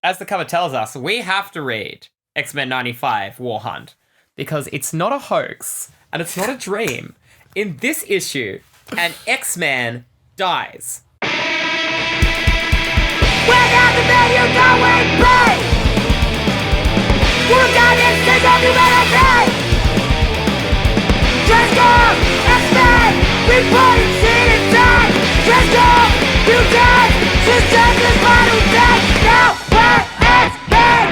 as the cover tells us, we have to read X-Men 95 War Hunt because it's not a hoax and it's not a dream. In this issue, an X-Man dies. Without the man you go and play. We're gonna take on humanity. Transform, X-Men, reporting scene in time. Transform, mutants, systems is vital death. Now we're X-Men.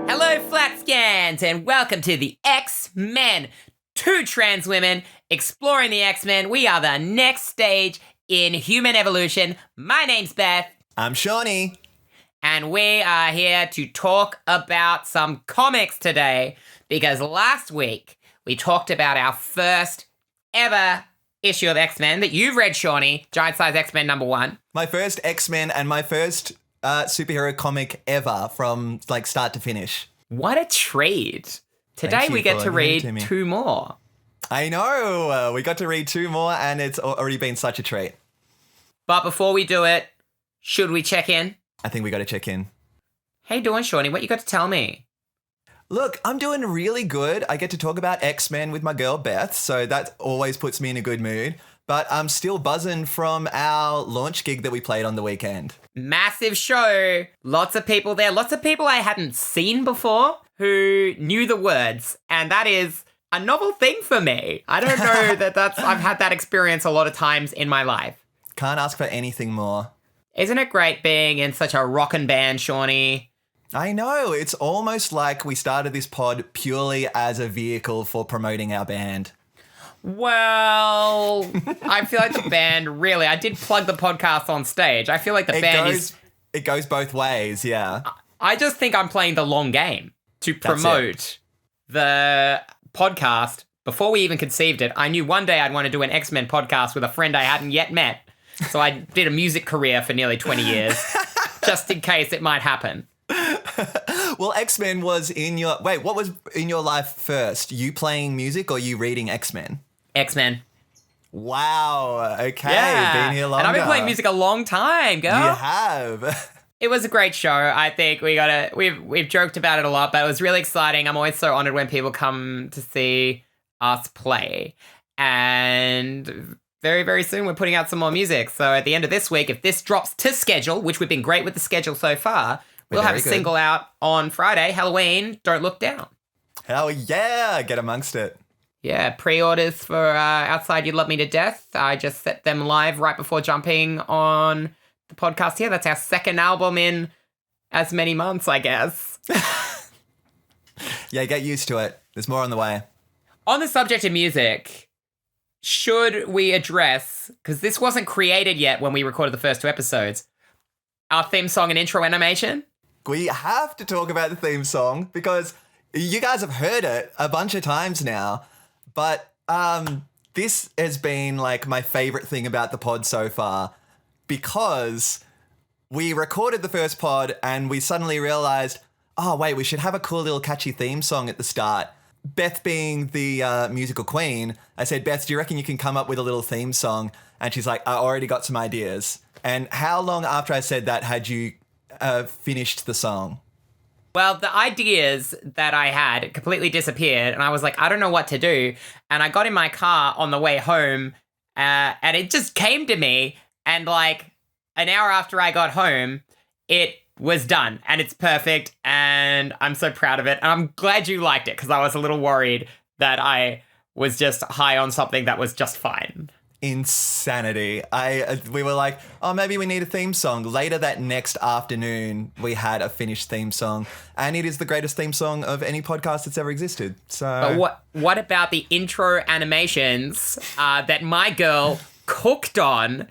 Hello, flat scans, and welcome to the X-Men. Two trans women exploring the X-Men. We are the next stage in human evolution. My name's Beth. I'm Seanny. And we are here to talk about some comics today because last week we talked about our first ever issue of X-Men that you've read, Seanny, Giant Size X-Men #1. My first X-Men and my first superhero comic ever from start to finish. What a treat. Today we get to read two more. I know. We got to read two more and it's already been such a treat. But before we do it, should we check in? I think we got to check in. How you doing, Seanny? What you got to tell me? Look, I'm doing really good. I get to talk about X-Men with my girl Beth, so that always puts me in a good mood. But I'm still buzzing from our launch gig that we played on the weekend. Massive show. Lots of people there. Lots of people I hadn't seen before who knew the words. And that is a novel thing for me. I don't know I've had that experience a lot of times in my life. Can't ask for anything more. Isn't it great being in such a rockin' band, Seanny? I know. It's almost like we started this pod purely as a vehicle for promoting our band. Well, I feel like the band really... I did plug the podcast on stage. I feel like the band is... It goes both ways, yeah. I just think I'm playing the long game to promote the podcast. Before we even conceived it, I knew one day I'd want to do an X-Men podcast with a friend I hadn't yet met. So I did a music career for nearly 20 years, just in case it might happen. Well, X-Men was in your... Wait, what was in your life first? You playing music or you reading X-Men? X-Men. Wow. Okay. Yeah. Been here longer. And I've been playing music a long time, girl. You have. It was a great show. I think we've joked about it a lot, but it was really exciting. I'm always so honored when people come to see us play. And very, very soon we're putting out some more music. So at the end of this week, if this drops to schedule, which we've been great with the schedule so far, we'll have a single out on Friday, Halloween, Don't Look Down. Hell yeah, get amongst it. Yeah, pre-orders for Outside You Love Me to Death. I just set them live right before jumping on the podcast here. That's our second album in as many months, I guess. Yeah, get used to it. There's more on the way. On the subject of music, should we address, because this wasn't created yet when we recorded the first two episodes, our theme song and intro animation? We have to talk about the theme song because you guys have heard it a bunch of times now, but this has been my favorite thing about the pod so far because we recorded the first pod and we suddenly realized, oh wait, we should have a cool little catchy theme song at the start. Beth being the musical queen, I said, Beth, do you reckon you can come up with a little theme song? And she's like, I already got some ideas. And how long after I said that had you finished the song? Well, the ideas that I had completely disappeared, and I was like, I don't know what to do. And I got in my car on the way home, and it just came to me, and an hour after I got home, it was done, and it's perfect, and I'm so proud of it. And I'm glad you liked it, because I was a little worried that I was just high on something that was just fine. Insanity. We were like, oh, maybe we need a theme song. Later that next afternoon, we had a finished theme song, and it is the greatest theme song of any podcast that's ever existed. So, but what about the intro animations that my girl cooked on?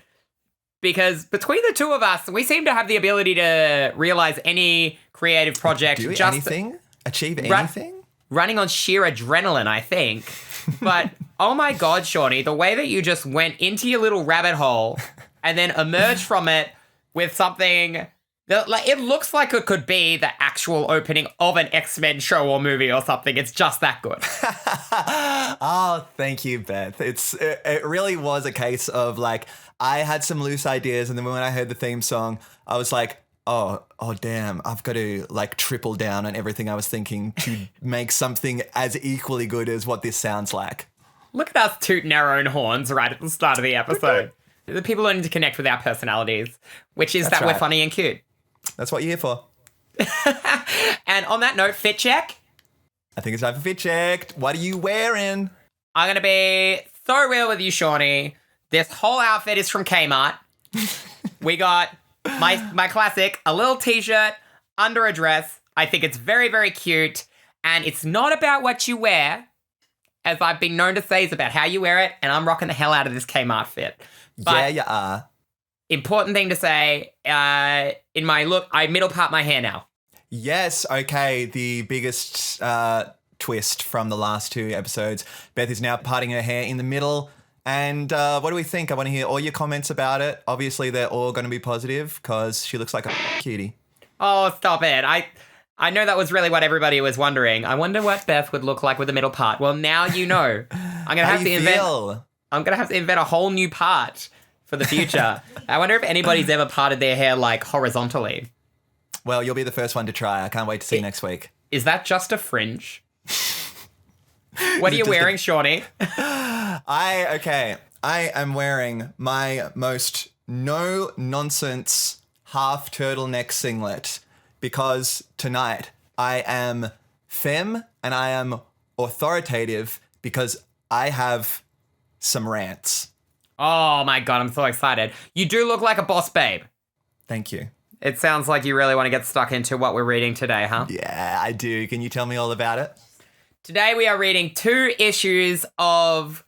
Because between the two of us, we seem to have the ability to realize any creative project. Do anything? Achieve anything? Running on sheer adrenaline, I think. But, oh my God, Seanny, the way that you just went into your little rabbit hole and then emerged from it with something that, it looks like it could be the actual opening of an X-Men show or movie or something. It's just that good. Oh, thank you, Beth. It really was a case of like, I had some loose ideas, and then when I heard the theme song, I was like, oh damn, I've got to like triple down on everything I was thinking to make something as equally good as what this sounds like. Look at us tooting our own horns right at the start of the episode. The people learning to connect with our personalities, which is That's that we're right. funny and cute. That's what you're here for. And on that note, fit check. I think it's time for fit check. What are you wearing? I'm going to be so real with you, Seanny. This whole outfit is from Kmart. We got my classic, a little t-shirt under a dress. I think it's very, very cute. And it's not about what you wear, as I've been known to say, it's about how you wear it. And I'm rocking the hell out of this Kmart fit. But Yeah, you are. important thing to say, in my look, I middle part my hair now. Yes, okay, the biggest twist from the last 2 episodes. Beth is now parting her hair in the middle. And what do we think? I want to hear all your comments about it. Obviously, they're all going to be positive because she looks like a cutie. Oh, stop it. I know that was really what everybody was wondering. I wonder what Beth would look like with the middle part. Well, now you know. I'm going to have to invent a whole new part for the future. I wonder if anybody's ever parted their hair like horizontally. Well, you'll be the first one to try. I can't wait to see next week. Is that just a fringe? What are you wearing, Seanny? I am wearing my most no-nonsense half turtleneck singlet because tonight I am femme and I am authoritative because I have some rants. Oh my God, I'm so excited. You do look like a boss babe. Thank you. It sounds like you really want to get stuck into what we're reading today, huh? Yeah, I do. Can you tell me all about it? Today we are reading 2 issues of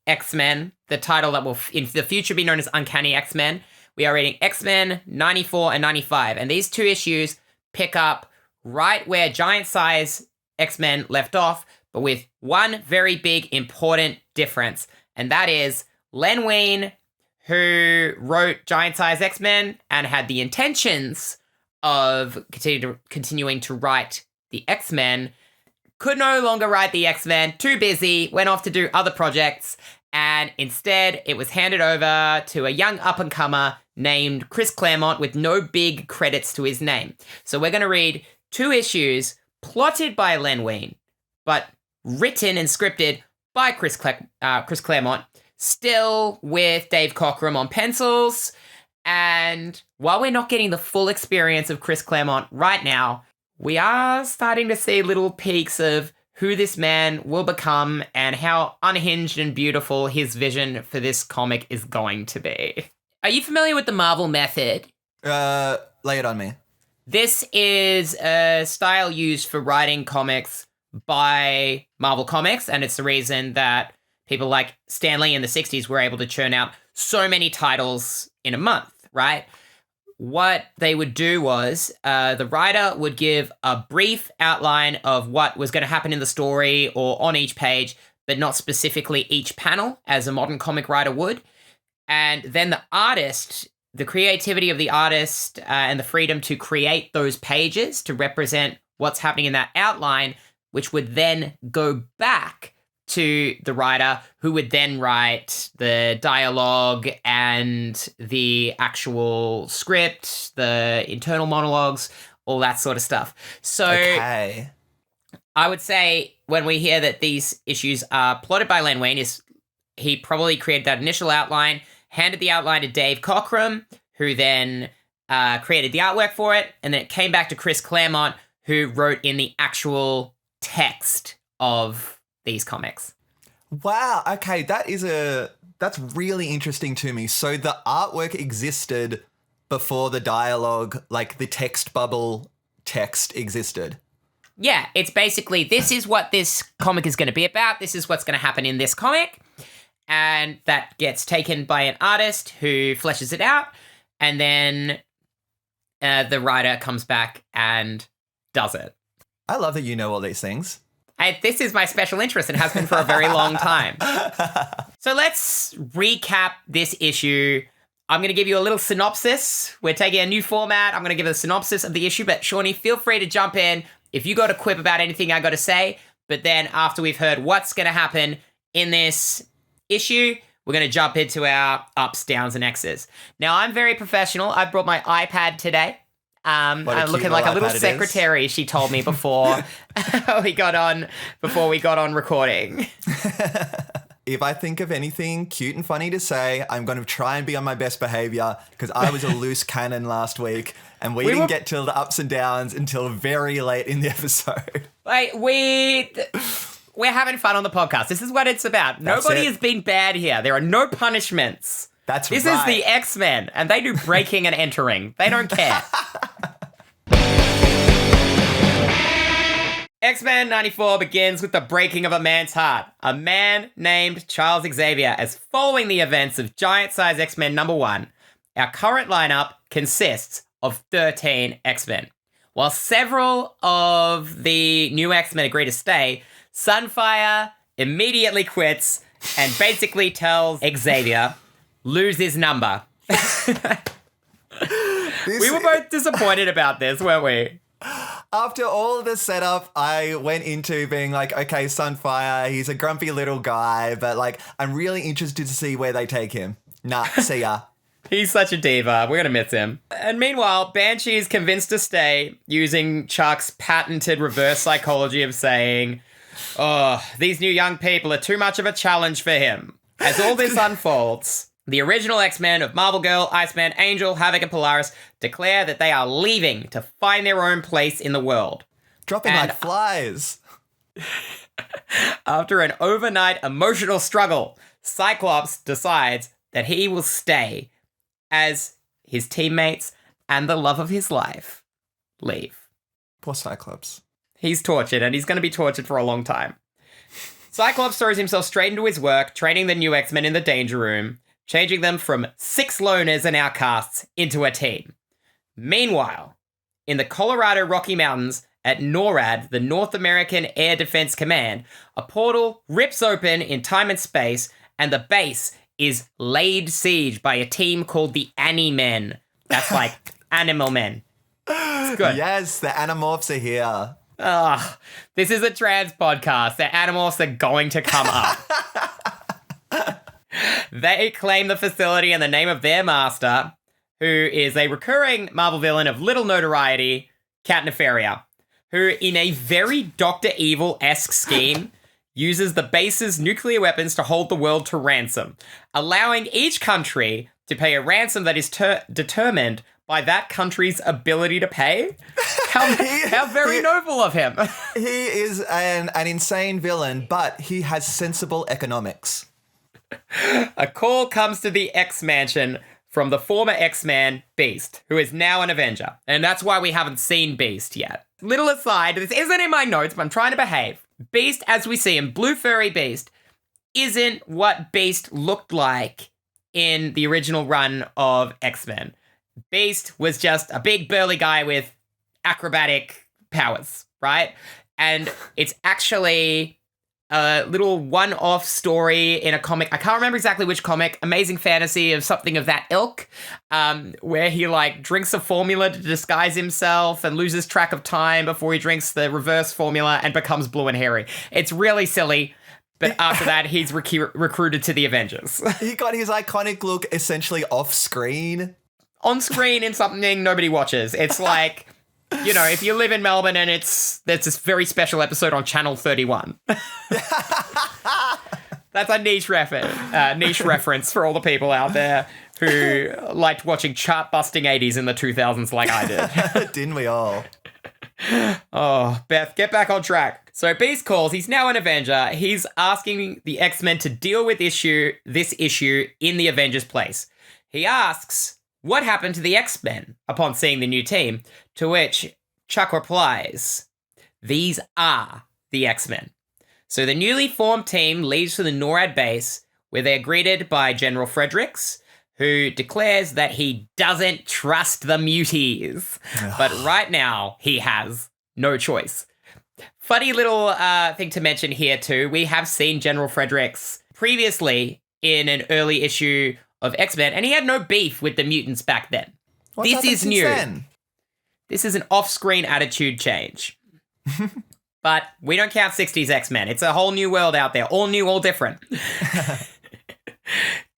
X-Men, the title that will in the future be known as Uncanny X-Men. We are reading X-Men 94 and 95, and these 2 issues pick up right where Giant Size X-Men left off, but with one very big important difference, and that is Len Wein, who wrote Giant Size X-Men and had the intentions of continuing to write the X-Men, could no longer write the X-Men, too busy, went off to do other projects, and instead it was handed over to a young up-and-comer named Chris Claremont with no big credits to his name. So we're going to read 2 issues plotted by Len Wein, but written and scripted by Chris Claremont, still with Dave Cockrum on pencils. And while we're not getting the full experience of Chris Claremont right now, we are starting to see little peeks of who this man will become and how unhinged and beautiful his vision for this comic is going to be. Are you familiar with the Marvel method? Lay it on me. This is a style used for writing comics by Marvel Comics, and it's the reason that people like Stan Lee in the 60s were able to churn out so many titles in a month, right? What they would do was the writer would give a brief outline of what was going to happen in the story or on each page, but not specifically each panel, as a modern comic writer would. And then the artist, the creativity of the artist and the freedom to create those pages to represent what's happening in that outline, which would then go back to the writer, who would then write the dialogue and the actual script, the internal monologues, all that sort of stuff. So Okay. I would say when we hear that these issues are plotted by Len Wein, is he probably created that initial outline, handed the outline to Dave Cockrum, who then created the artwork for it, and then it came back to Chris Claremont, who wrote in the actual text of these comics. Wow. Okay, that's really interesting to me. So the artwork existed before the dialogue, like the text bubble text existed. Yeah, it's basically, this is what this comic is going to be about. This is what's going to happen in this comic. And that gets taken by an artist who fleshes it out. And then the writer comes back and does it. I love that you know all these things. This is my special interest and has been for a very long time. So let's recap this issue I'm going to give you a little synopsis. We're taking a new format. I'm going to give a synopsis of the issue, but Seanny, feel free to jump in if you got a quip about anything I got to say. But then after we've heard what's going to happen in this issue, we're going to jump into our ups, downs, and X's. Now, I'm very professional. I brought my iPad today. I'm looking like a little secretary, she told me before we got on recording. If I think of anything cute and funny to say, I'm going to try and be on my best behavior because I was a loose cannon last week and we didn't get to the ups and downs until very late in the episode. Like, we're having fun on the podcast. This is what it's about. Nobody has been bad here. There are no punishments. This is the X-Men, and they do breaking and entering. They don't care. X-Men 94 begins with the breaking of a man's heart. A man named Charles Xavier is following the events of Giant-Size X-Men #1. Our current lineup consists of 13 X-Men. While several of the new X-Men agree to stay, Sunfire immediately quits and basically tells Xavier, lose his number. We were both disappointed about this, weren't we? After all of the setup, I went into being like, okay, Sunfire, he's a grumpy little guy, but like, I'm really interested to see where they take him. Nah, see ya. He's such a diva. We're going to miss him. And meanwhile, Banshee is convinced to stay using Chuck's patented reverse psychology of saying, oh, these new young people are too much of a challenge for him. As all this unfolds, the original X-Men of Marvel Girl, Iceman, Angel, Havoc, and Polaris declare that they are leaving to find their own place in the world. Dropping like flies. After an overnight emotional struggle, Cyclops decides that he will stay as his teammates and the love of his life leave. Poor Cyclops. He's tortured, and he's going to be tortured for a long time. Cyclops throws himself straight into his work, training the new X-Men in the Danger Room, changing them from 6 loners and outcasts into a team. Meanwhile, in the Colorado Rocky Mountains at NORAD, the North American Air Defense Command, a portal rips open in time and space, and the base is laid siege by a team called the Ani-Men. That's like animal men. It's good. Yes, the Animorphs are here. This is a trans podcast. The Animorphs are going to come up. They claim the facility in the name of their master, who is a recurring Marvel villain of little notoriety, Cat Nefaria, who, in a very Dr. Evil-esque scheme, uses the base's nuclear weapons to hold the world to ransom, allowing each country to pay a ransom that is determined by that country's ability to pay. How very noble of him. He is an insane villain, but he has sensible economics. A call comes to the X-Mansion from the former X-Man, Beast, who is now an Avenger. And that's why we haven't seen Beast yet. Little aside, this isn't in my notes, but I'm trying to behave. Beast, as we see him, Blue Furry Beast, isn't what Beast looked like in the original run of X-Men. Beast was just a big burly guy with acrobatic powers, right? And it's actually a little one-off story in a comic. I can't remember exactly which comic. Amazing Fantasy of something of that ilk, where he like drinks a formula to disguise himself and loses track of time before he drinks the reverse formula and becomes blue and hairy. It's really silly. But after that, he's recruited to the Avengers. He got his iconic look essentially off screen. On screen in something nobody watches. It's like, you know, if you live in Melbourne and there's this very special episode on Channel 31. That's a niche reference for all the people out there who liked watching chart-busting 80s in the 2000s like I did. Didn't we all? Oh, Beth, get back on track. So Beast calls. He's now an Avenger. He's asking the X-Men to deal with this issue in the Avengers' place. He asks, what happened to the X-Men upon seeing the new team? To which Chuck replies, these are the X-Men. So the newly formed team leaves for the NORAD base, where they're greeted by General Fredericks, who declares that he doesn't trust the muties. But right now, he has no choice. Funny little thing to mention here too, we have seen General Fredericks previously in an early issue of X-Men, and he had no beef with the mutants back then. What's This happened is since new. then? This is an off-screen attitude change. But we don't count 60s X-Men. It's a whole new world out there. All new, all different.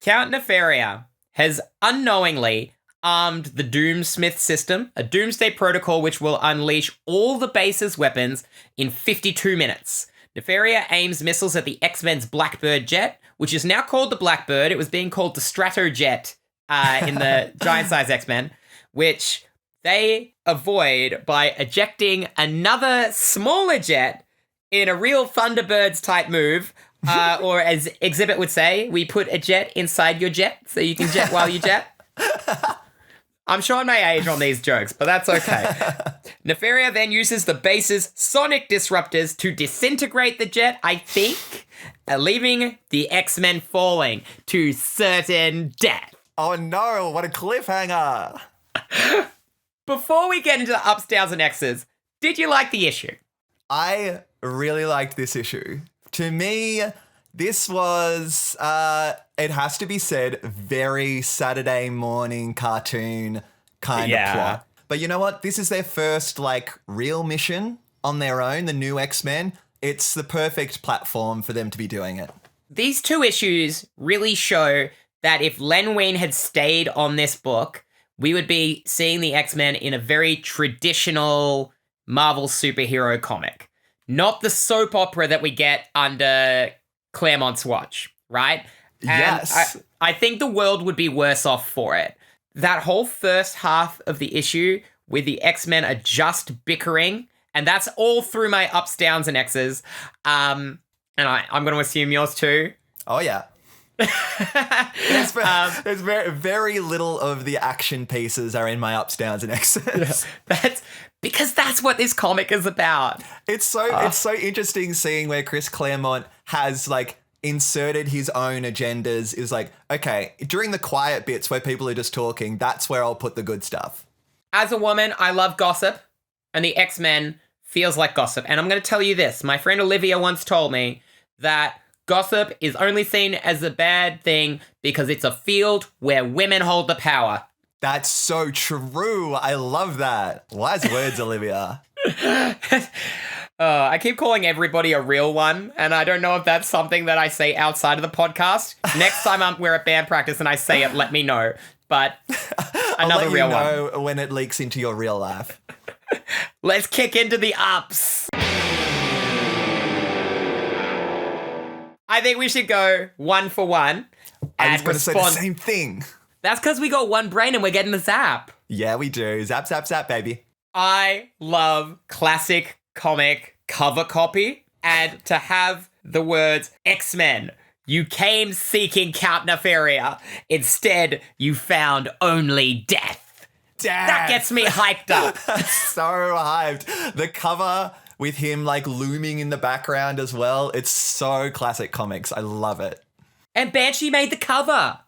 Count Nefaria has unknowingly armed the Doomsmith system, a doomsday protocol which will unleash all the base's weapons in 52 minutes. Nefaria aims missiles at the X-Men's Blackbird jet, which is now called the Blackbird. It was being called the Stratojet in the giant-size X-Men, which they avoid by ejecting another smaller jet in a real Thunderbirds-type move. Or as Exhibit would say, we put a jet inside your jet so you can jet while you jet. I'm showing my age on these jokes, but that's okay. Nefaria then uses the base's sonic disruptors to disintegrate the jet, I think, leaving the X-Men falling to certain death. Oh no, what a cliffhanger. Before we get into the ups, downs, and X's, did you like the issue? I really liked this issue. To me, this was, it has to be said, very Saturday morning cartoon kind of plot. But you know what? This is their first, real mission on their own, the new X-Men. It's the perfect platform for them to be doing it. These two issues really show that if Len Wein had stayed on this book, we would be seeing the X-Men in a very traditional Marvel superhero comic. Not the soap opera that we get under Claremont's watch, right? And Yes. I think the world would be worse off for it. That whole first half of the issue with the X-Men are just bickering, and that's all through my ups, downs, and X's. And I'm going to assume yours too. Oh, yeah. There's very little of the action pieces are in my ups, downs, and X's. That's because that's what this comic is about. It's so interesting seeing where Chris Claremont has inserted his own agendas. Is okay, during the quiet bits where people are just talking, that's where I'll put the good stuff. As a woman, I love gossip, and the X-Men feels like gossip. And I'm going to tell you this. My friend Olivia once told me that gossip is only seen as a bad thing because it's a field where women hold the power. That's so true. I love that. Wise words, Olivia. I keep calling everybody a real one, and I don't know if that's something that I say outside of the podcast. Next time we're at band practice and I say it, let me know. But another real one. I'll let you know when it leaks into your real life. Let's kick into the ups. I think we should go one for one. I was going to say the same thing. That's because we got one brain and we're getting the zap. Yeah, we do. Zap, zap, zap, baby. I love classic comic cover copy, and to have the words X-Men, you came seeking Count Nefaria. Instead, you found only death. That gets me hyped up. So hyped. The cover with him looming in the background as well. It's so classic comics. I love it. And Banshee made the cover.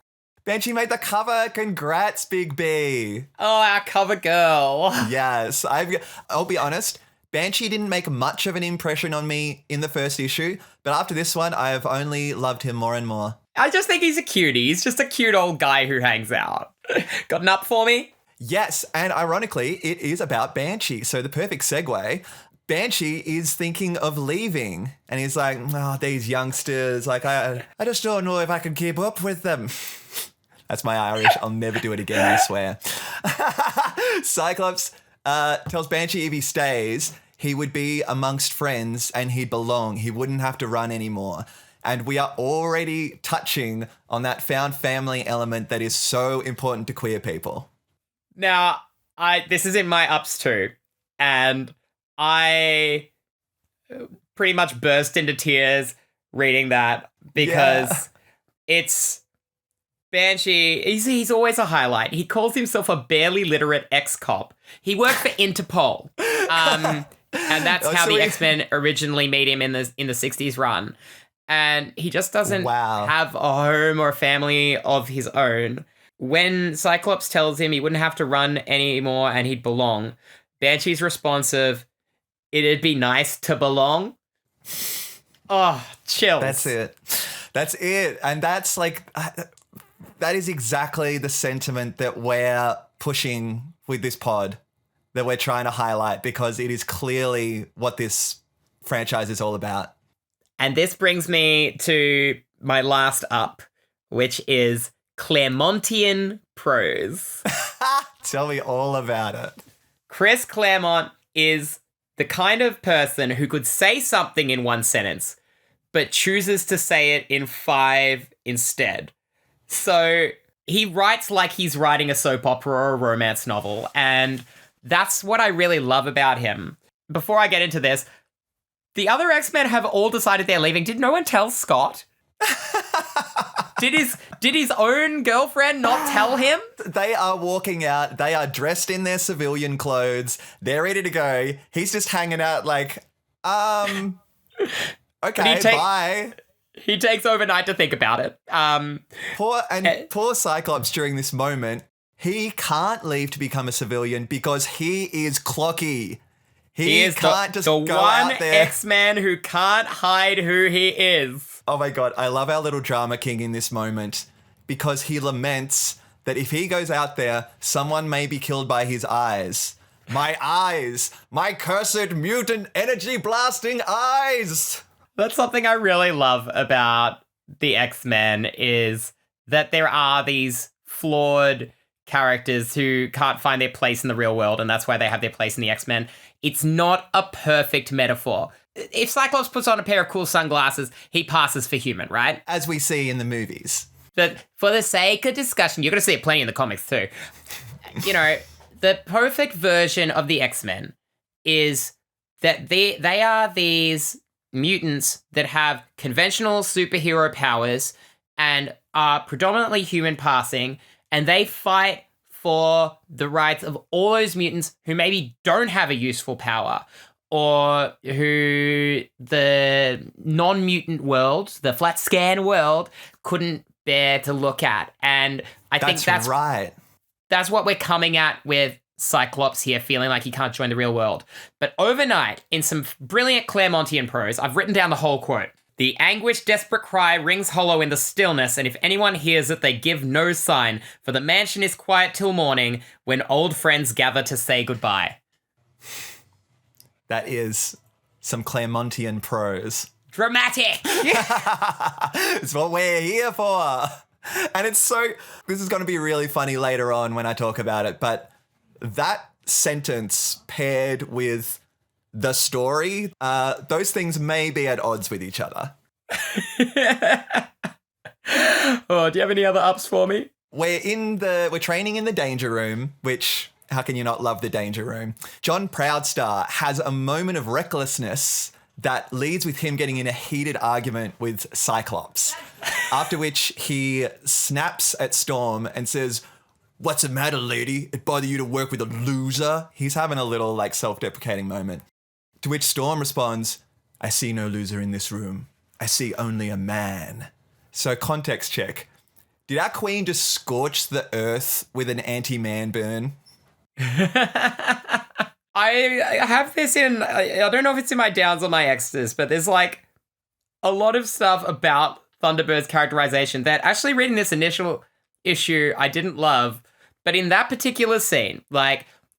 Banshee made the cover. Congrats, Big B. Oh, our cover girl. Yes. I'll be honest. Banshee didn't make much of an impression on me in the first issue, but after this one, I have only loved him more and more. I just think he's a cutie. He's just a cute old guy who hangs out. Got an up for me? Yes, and ironically, it is about Banshee, so the perfect segue. Banshee is thinking of leaving, and he's like, oh, these youngsters, I just don't know if I can keep up with them. That's my Irish. I'll never do it again, I swear. Cyclops tells Banshee if he stays, he would be amongst friends and he'd belong. He wouldn't have to run anymore. And we are already touching on that found family element that is so important to queer people. Now, this is in my ups too, and I pretty much burst into tears reading that because it's Banshee. He's always a highlight. He calls himself a barely literate ex-cop. He worked for Interpol, and that's how the X-Men originally made him in the 60s run. And he just doesn't have a home or a family of his own. When Cyclops tells him he wouldn't have to run anymore and he'd belong, Banshee's responsive, it'd be nice to belong. Oh, chills. That's it. And that's That is exactly the sentiment that we're pushing with this pod, that we're trying to highlight, because it is clearly what this franchise is all about. And this brings me to my last up, which is Claremontian prose. Tell me all about it. Chris Claremont is the kind of person who could say something in one sentence, but chooses to say it in 5 instead. So he writes like he's writing a soap opera or a romance novel, and that's what I really love about him. Before I get into this, the other X-Men have all decided they're leaving. Did no one tell Scott? Did his own girlfriend not tell him? They are walking out. They are dressed in their civilian clothes. They're ready to go. He's just hanging out like, okay, bye. He takes overnight to think about it. Poor Cyclops during this moment. He can't leave to become a civilian because he is clocky. He can't just go out there. X-Man who can't hide who he is. Oh my God, I love our little drama king in this moment, because he laments that if he goes out there, someone may be killed by his eyes. My eyes! My cursed mutant energy blasting eyes! That's something I really love about the X-Men, is that there are these flawed characters who can't find their place in the real world, and that's why they have their place in the X-Men. It's not a perfect metaphor. If Cyclops puts on a pair of cool sunglasses, he passes for human, right? As we see in the movies. But for the sake of discussion, you're going to see it plenty in the comics too. You know, the perfect version of the X-Men is that they are these mutants that have conventional superhero powers and are predominantly human passing, and they fight for the rights of all those mutants who maybe don't have a useful power, or who the non-mutant world, the flat scan world, couldn't bear to look at. And I think that's right. That's what we're coming at with Cyclops here, feeling like he can't join the real world. But overnight, in some brilliant Claremontian prose, I've written down the whole quote. The anguished, desperate cry rings hollow in the stillness, and if anyone hears it, they give no sign, for the mansion is quiet till morning, when old friends gather to say goodbye. That is some Claremontian prose. Dramatic! It's what we're here for. And this is going to be really funny later on when I talk about it, but that sentence paired with the story, those things may be at odds with each other. Oh, do you have any other ups for me? We're training in the danger room, which, how can you not love the danger room? John Proudstar has a moment of recklessness that leads with him getting in a heated argument with Cyclops, after which he snaps at Storm and says, "What's the matter, lady? It bother you to work with a loser?" He's having a little self-deprecating moment. To which Storm responds, "I see no loser in this room. I see only a man." So context check. Did our queen just scorch the earth with an anti-man burn? I have this I don't know if it's in my downs or my extras, but there's a lot of stuff about Thunderbird's characterization that actually reading this initial issue I didn't love, but in that particular scene,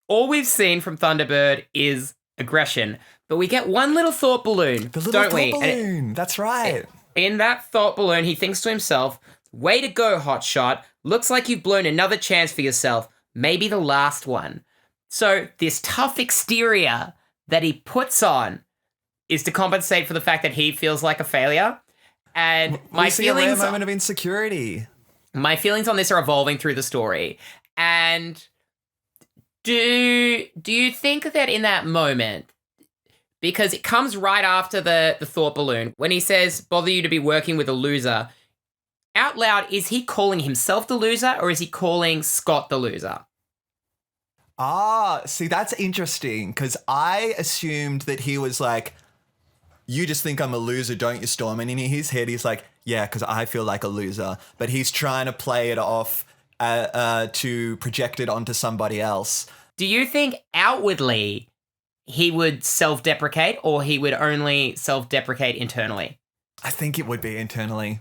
all we've seen from Thunderbird is aggression, but we get one little thought balloon, don't we? Balloon. That's right. In that thought balloon, he thinks to himself, "Way to go, hotshot. Looks like you've blown another chance for yourself. Maybe the last one." So this tough exterior that he puts on is to compensate for the fact that he feels like a failure. And we see a rare moment of insecurity. My feelings on this are evolving through the story. And do you think that in that moment, because it comes right after the thought balloon, when he says, "Bother you to be working with a loser," out loud, is he calling himself the loser, or is he calling Scott the loser? See, that's interesting, because I assumed that he was like, "You just think I'm a loser, don't you, Storm?" And in his head, he's like, "Yeah, because I feel like a loser." But he's trying to play it off to project it onto somebody else. Do you think outwardly he would self-deprecate, or he would only self-deprecate internally? I think it would be internally.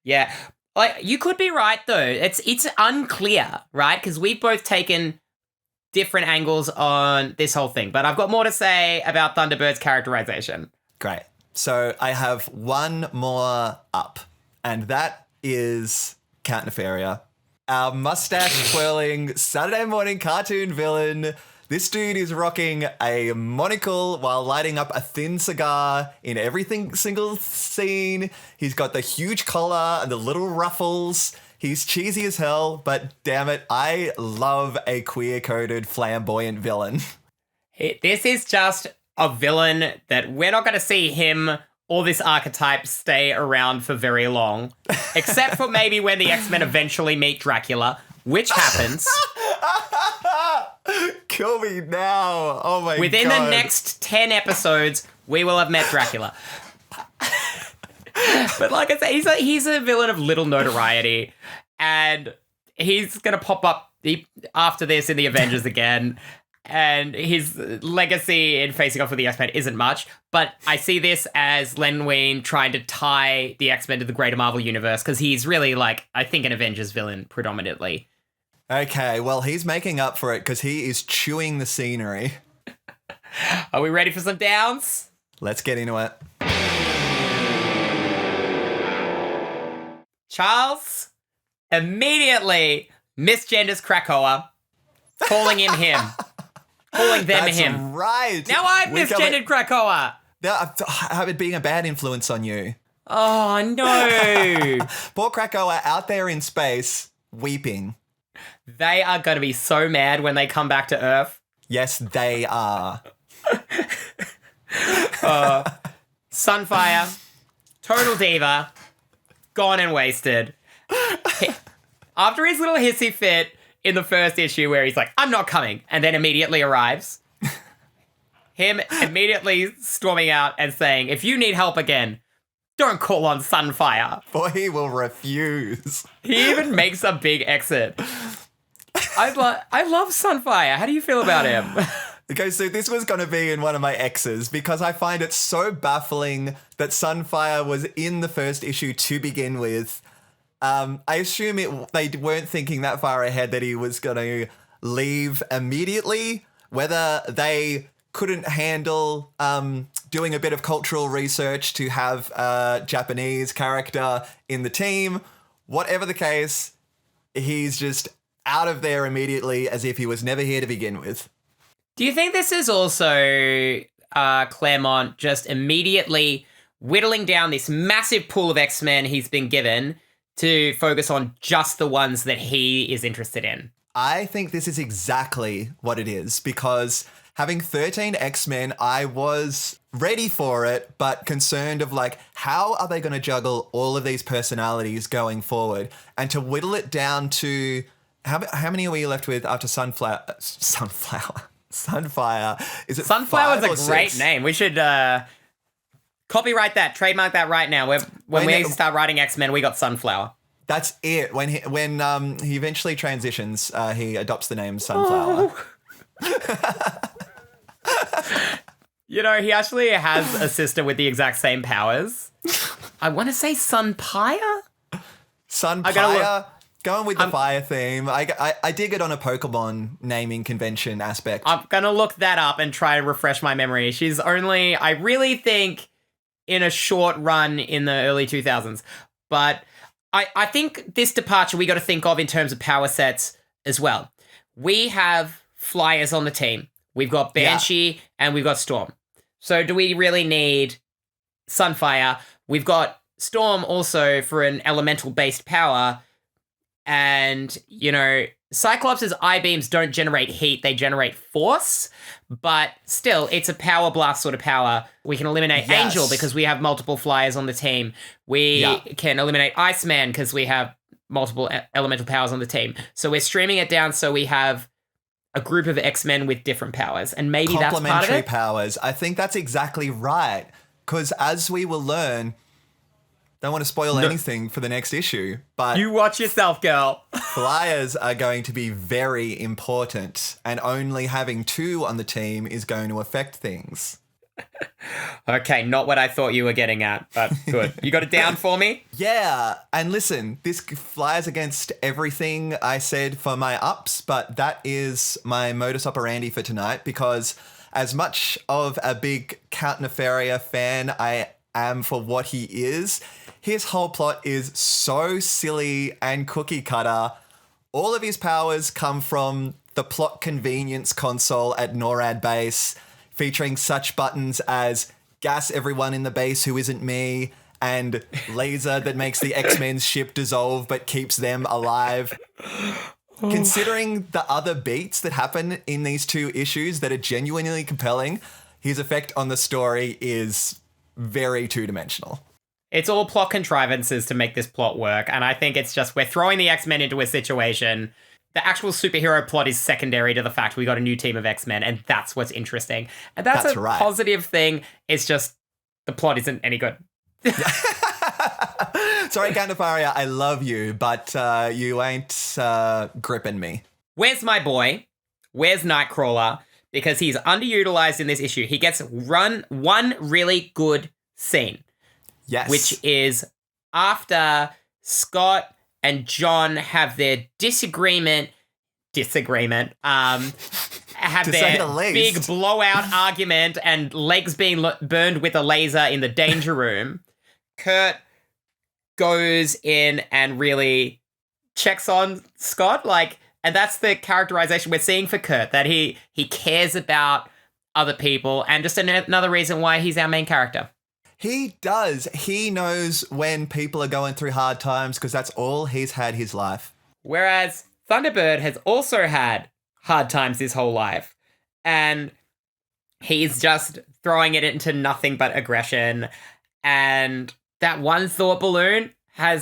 Yeah. Like, you could be right, though. It's unclear, right? Because we've both taken different angles on this whole thing. But I've got more to say about Thunderbird's characterization. Great. So I have one more up, and that is Count Nefaria, our mustache-twirling Saturday morning cartoon villain. This dude is rocking a monocle while lighting up a thin cigar in every single scene. He's got the huge collar and the little ruffles. He's cheesy as hell, but damn it, I love a queer-coded flamboyant villain. This is just a villain that we're not going to see him or this archetype stay around for very long, except for maybe when the X-Men eventually meet Dracula, which happens. Kill me now. Oh my god. Within the next 10 episodes, we will have met Dracula. But like I say, he's a villain of little notoriety, and he's going to pop up after this in the Avengers again, and his legacy in facing off with the X-Men isn't much, but I see this as Len Wein trying to tie the X-Men to the greater Marvel universe, because he's really, like, I think an Avengers villain predominantly. Okay, well, he's making up for it because he is chewing the scenery. Are we ready for some downs? Let's get into it. Charles immediately misgenders Krakoa, calling him him. Calling them That's him. Right. Now I've misgendered Krakoa. Have it being a bad influence on you. Oh, no. Poor Krakoa out there in space, weeping. They are going to be so mad when they come back to Earth. Yes, they are. Sunfire, total diva, gone and wasted. After his little hissy fit in the first issue where he's like, I'm not coming, and then immediately arrives. Him immediately storming out and saying, if you need help again, don't call on Sunfire. For he will refuse. He even makes a big exit. I love Sunfire. How do you feel about him? Okay, so this was going to be in one of my X's because I find it so baffling that Sunfire was in the first issue to begin with. I assume they weren't thinking that far ahead that he was going to leave immediately, whether they couldn't handle doing a bit of cultural research to have a Japanese character in the team. Whatever the case, he's just out of there immediately as if he was never here to begin with. Do you think this is also Claremont just immediately whittling down this massive pool of X-Men he's been given to focus on just the ones that he is interested in? I think this is exactly what it is, because having 13 X-Men, I was ready for it, but concerned of like, how are they going to juggle all of these personalities going forward? And to whittle it down to, how many are we left with after Sunfire? Is it Sunflower's 5 or a great 6? name. We should copyright that, trademark that right now. When we start writing X-Men, we got Sunflower. That's it. When he eventually transitions, he adopts the name Sunflower. You know, he actually has a sister with the exact same powers. I want to say Sunpire? Sunpire? Going with the fire theme. I dig it on a Pokemon naming convention aspect. I'm going to look that up and try to refresh my memory. She's only, I really think, in a short run in the early 2000s. But I think this departure we got to think of in terms of power sets as well. We have flyers on the team. We've got Banshee and we've got Storm. So do we really need Sunfire? We've got Storm also for an elemental-based power. And, you know, Cyclops' I-beams don't generate heat, they generate force. But still, it's a power blast sort of power. We can eliminate Angel because we have multiple flyers on the team. We can eliminate Iceman because we have multiple elemental powers on the team. So we're streaming it down so we have a group of X-Men with different powers. And maybe that's part of it. Complementary powers. I think that's exactly right. Because as we will learn, don't want to spoil anything for the next issue, but you watch yourself, girl. flyers are going to be very important, and only having 2 on the team is going to affect things. Okay, not what I thought you were getting at, but good. You got it down for me? Yeah, and listen, this flies against everything I said for my ups, but that is my modus operandi for tonight because as much of a big Count Nefaria fan I am for what he is, his whole plot is so silly and cookie cutter. All of his powers come from the plot convenience console at NORAD base, featuring such buttons as gas everyone in the base who isn't me, and laser that makes the X-Men's ship dissolve but keeps them alive. Considering the other beats that happen in these two issues that are genuinely compelling, his effect on the story is very two-dimensional. It's all plot contrivances to make this plot work, and I think it's just we're throwing the X-Men into a situation. The actual superhero plot is secondary to the fact we got a new team of X-Men, and that's what's interesting. And that's a right. positive thing. It's just the plot isn't any good. Sorry, Count Nefaria, I love you, but you ain't gripping me. Where's my boy? Where's Nightcrawler? Because he's underutilized in this issue. He gets one really good scene. Yes. Which is after Scott and John have their disagreement, have their big blowout argument and legs being burned with a laser in the danger room. Kurt goes in and really checks on Scott, and that's the characterization we're seeing for Kurt, that he cares about other people, and just another reason why he's our main character. He does. He knows when people are going through hard times because that's all he's had his life. Whereas Thunderbird has also had hard times his whole life. And he's just throwing it into nothing but aggression. And that one thought balloon I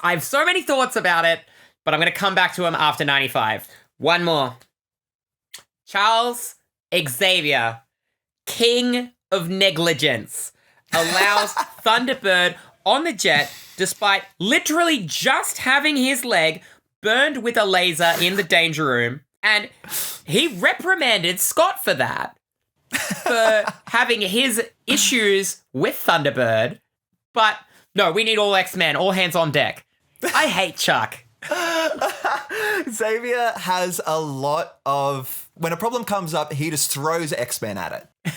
have so many thoughts about it, but I'm going to come back to him after 95. One more. Charles Xavier, king of negligence, allows Thunderbird on the jet despite literally just having his leg burned with a laser in the danger room. And he reprimanded Scott for that, for having his issues with Thunderbird. But no, we need all X-Men, all hands on deck. I hate Chuck. Xavier has a lot of... When a problem comes up, he just throws X-Men at it.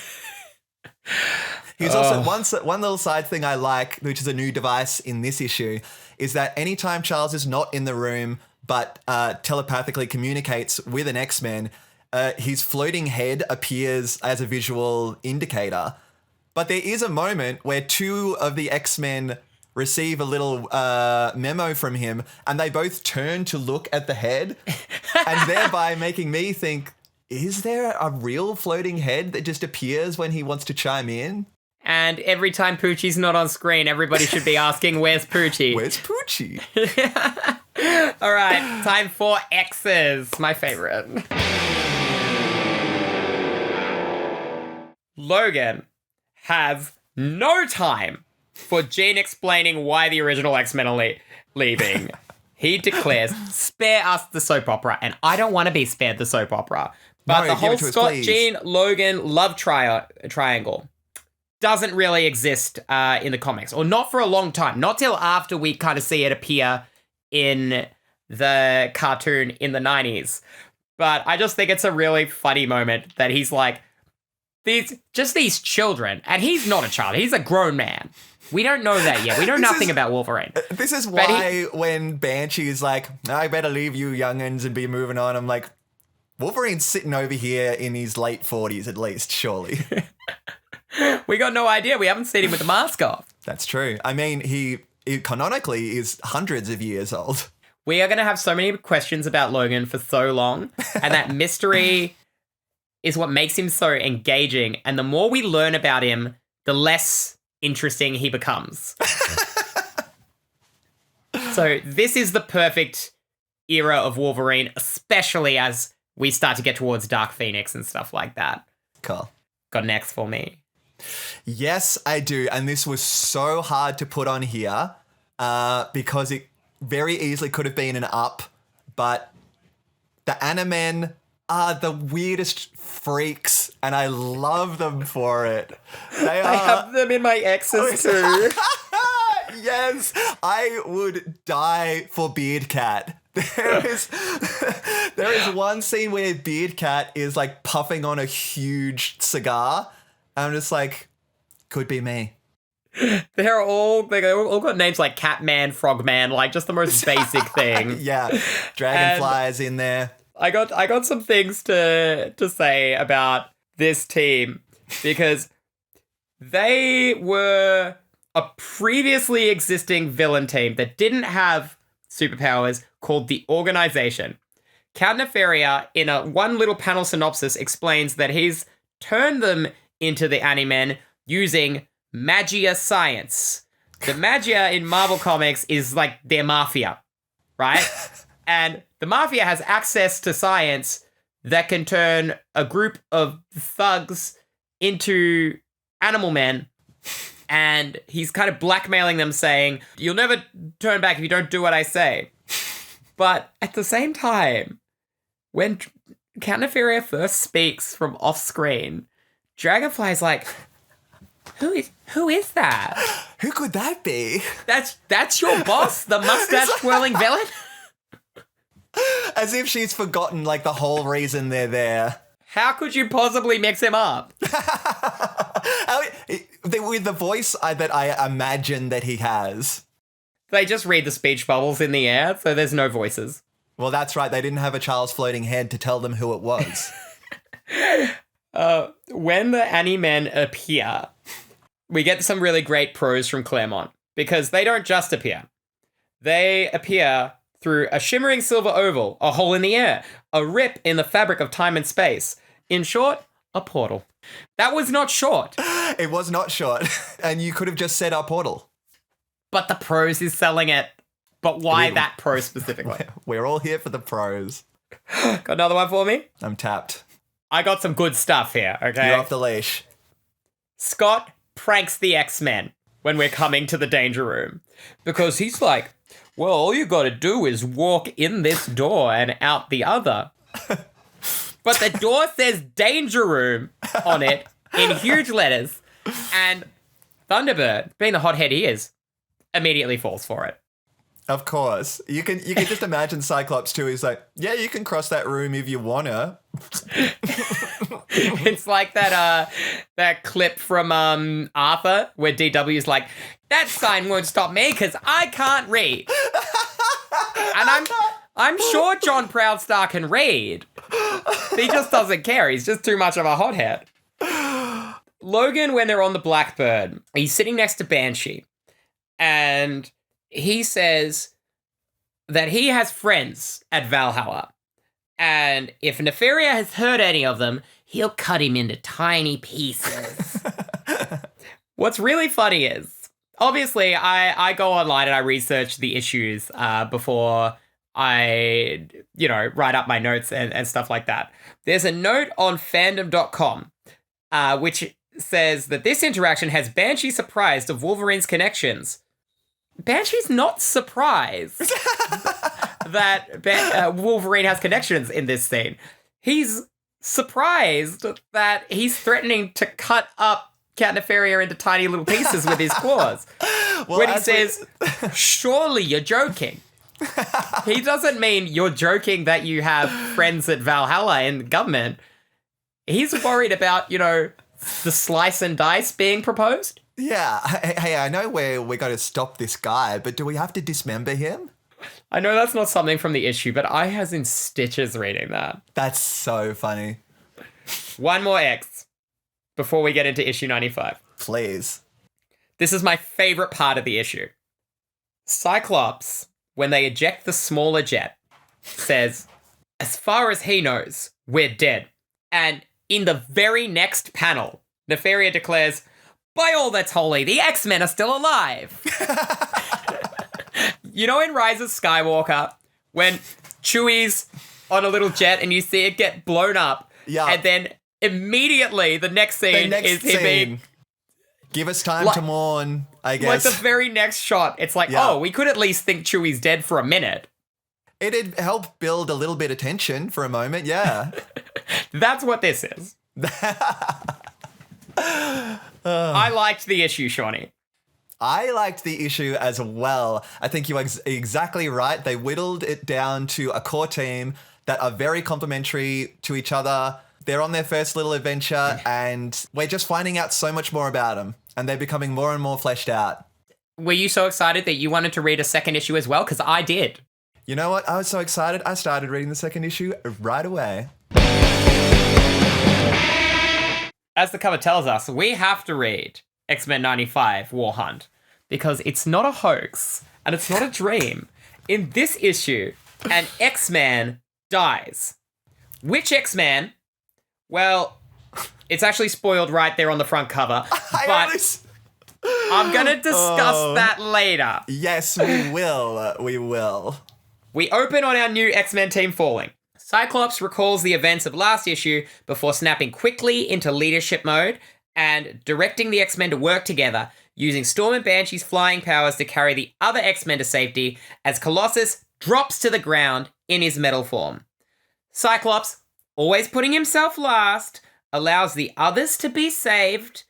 He's also one little side thing I like, which is a new device in this issue, is that anytime Charles is not in the room but telepathically communicates with an X-Men, his floating head appears as a visual indicator. But there is a moment where two of the X-Men receive a little memo from him, and they both turn to look at the head, and thereby making me think, is there a real floating head that just appears when he wants to chime in? And every time Poochie's not on screen, everybody should be asking, where's Poochie? Where's Poochie? All right, time for X's, my favorite. Logan has no time for Jean explaining why the original X-Men are leaving. He declares, spare us the soap opera. And I don't want to be spared the soap opera. But the whole Scott, Jean, Logan love triangle doesn't really exist in the comics. Or not for a long time. Not till after we kind of see it appear in the cartoon in the 90s. But I just think it's a really funny moment that he's like, these children. And he's not a child. He's a grown man. We don't know that yet. We know nothing about Wolverine. This is why when Banshee is like, I better leave you young'uns and be moving on, I'm like, Wolverine's sitting over here in his late 40s at least, surely. We got no idea. We haven't seen him with the mask off. That's true. I mean, he canonically is hundreds of years old. We are going to have so many questions about Logan for so long. And that mystery is what makes him so engaging. And the more we learn about him, the less interesting he becomes. So this is the perfect era of Wolverine, especially as we start to get towards Dark Phoenix and stuff like that. Cool. Got an X for me? Yes, I do. And this was so hard to put on here because it very easily could have been an up, but the Animen are the weirdest freaks, and I love them for it. I have them in my exes too. Yes, I would die for Beard Cat. There is one scene where Beard Cat is like puffing on a huge cigar. I'm just like, could be me. They all got names like Catman, Frogman, like just the most basic thing. Yeah, Dragonfly's in there. I got some things to say about this team because they were a previously existing villain team that didn't have superpowers called the Organization. Count Nefaria, in a one little panel synopsis, explains that he's turned them into the Ani-Men using magia science. The magia in Marvel Comics is like their mafia, right? And the mafia has access to science that can turn a group of thugs into animal men. And he's kind of blackmailing them, saying, you'll never turn back if you don't do what I say. But at the same time, when Count Nefaria first speaks from off screen, Dragonfly's like, who is that? Who could that be? That's your boss, the mustache twirling villain? As if she's forgotten like the whole reason they're there. How could you possibly mix him up? With the voice that I imagine that he has. They just read the speech bubbles in the air, so there's no voices. Well, that's right. They didn't have a Charles Floating Head to tell them who it was. When the Ani-Men appear, we get some really great prose from Claremont, because they don't just appear. They appear through a shimmering silver oval, a hole in the air, a rip in the fabric of time and space. In short, a portal. That was not short. It was not short. And you could have just said a portal. But the prose is selling it. But why that prose specifically? We're all here for the prose. Got another one for me? I'm tapped. I got some good stuff here, okay? You're off the leash. Scott pranks the X-Men when we're coming to the danger room. Because he's like, well, all you gotta do is walk in this door and out the other. But the door says danger room on it in huge letters. And Thunderbird, being the hothead he is, immediately falls for it. Of course. You can just imagine Cyclops too. He's like, yeah, you can cross that room if you wanna. It's like that clip from Arthur where DW's like, that sign won't stop me because I can't read. And I'm sure John Proudstar can read. He just doesn't care. He's just too much of a hothead. Logan, when they're on the Blackbird, he's sitting next to Banshee. And he says that he has friends at Valhalla. And if Nefaria has hurt any of them, he'll cut him into tiny pieces. What's really funny is, obviously, I go online and I research the issues before I, write up my notes and stuff like that. There's a note on fandom.com, which says that this interaction has Banshee surprised of Wolverine's connections. Banshee's not surprised that Wolverine has connections in this scene. He's surprised that he's threatening to cut up Count Nefaria into tiny little pieces with his claws. Well, when he says, surely you're joking. He doesn't mean you're joking that you have friends at Valhalla in the government. He's worried about, the slice and dice being proposed. Yeah. Hey, I know we're going to stop this guy, but do we have to dismember him? I know that's not something from the issue, but I was in stitches reading that. That's so funny. One more X before we get into issue 95. Please. This is my favorite part of the issue. Cyclops, when they eject the smaller jet, says, as far as he knows, we're dead. And in the very next panel, Nefaria declares, by all that's holy, the X-Men are still alive. In Rise of Skywalker, when Chewie's on a little jet and you see it get blown up, and then immediately the next scene is him being... Give us time to mourn, I guess. Like the very next shot, it's like, we could at least think Chewie's dead for a minute. It'd help build a little bit of tension for a moment, yeah. That's what this is. I liked the issue, Seanny. I liked the issue as well. I think you are exactly right. They whittled it down to a core team that are very complementary to each other. They're on their first little adventure, and we're just finding out so much more about them, and they're becoming more and more fleshed out. Were you so excited that you wanted to read a second issue as well? Because I did. You know what? I was so excited. I started reading the second issue right away. As the cover tells us, we have to read X-Men 95 War Hunt because it's not a hoax and it's not a dream. In this issue, an X-Man dies. Which X-Man? Well, it's actually spoiled right there on the front cover, but I'm going to discuss that later. Yes, we will. We will. We open on our new X-Men team falling. Cyclops recalls the events of last issue before snapping quickly into leadership mode and directing the X-Men to work together, using Storm and Banshee's flying powers to carry the other X-Men to safety as Colossus drops to the ground in his metal form. Cyclops, always putting himself last, allows the others to be saved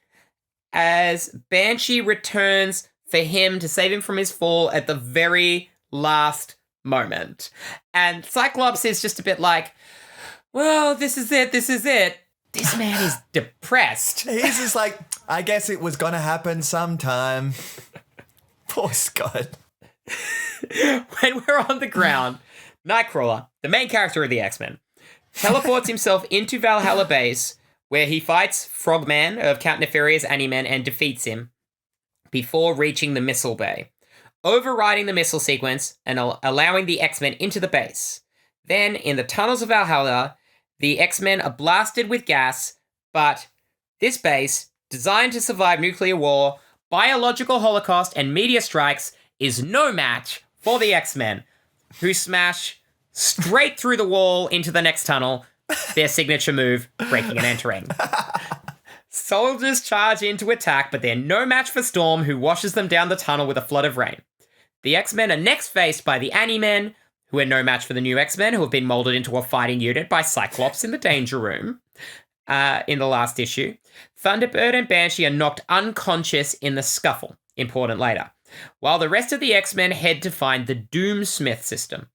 as Banshee returns for him to save him from his fall at the very last moment. And Cyclops is just a bit like, well, this is it. This man is depressed. He's just like, I guess it was going to happen sometime. Poor Scott. When we're on the ground, Nightcrawler, the main character of the X-Men, teleports himself into Valhalla Base, where he fights Frogman of Count Nefarious Animen and defeats him before reaching the missile bay, overriding the missile sequence and allowing the X-Men into the base. Then, in the tunnels of Valhalla, the X-Men are blasted with gas, but this base, designed to survive nuclear war, biological holocaust, and meteor strikes, is no match for the X-Men, who smash straight through the wall into the next tunnel, their signature move, breaking and entering. Soldiers charge in to attack, but they're no match for Storm, who washes them down the tunnel with a flood of rain. The X-Men are next faced by the Animen, who are no match for the new X-Men, who have been molded into a fighting unit by Cyclops in the Danger Room in the last issue. Thunderbird and Banshee are knocked unconscious in the scuffle, important later, while the rest of the X-Men head to find the Doomsmith system.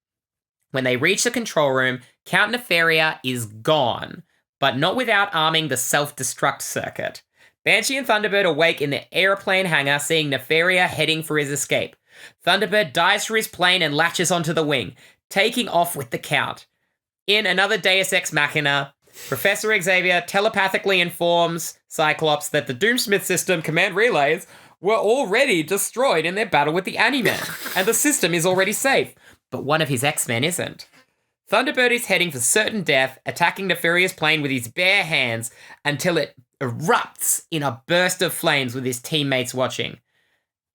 When they reach the control room, Count Nefaria is gone, but not without arming the self-destruct circuit. Banshee and Thunderbird awake in the airplane hangar, seeing Nefaria heading for his escape. Thunderbird dives for his plane and latches onto the wing, taking off with the Count. In another Deus Ex Machina, Professor Xavier telepathically informs Cyclops that the Doomsmith system command relays were already destroyed in their battle with the Animen, and the system is already safe. But one of his X-Men isn't. Thunderbird is heading for certain death, attacking Nefaria's plane with his bare hands until it erupts in a burst of flames with his teammates watching.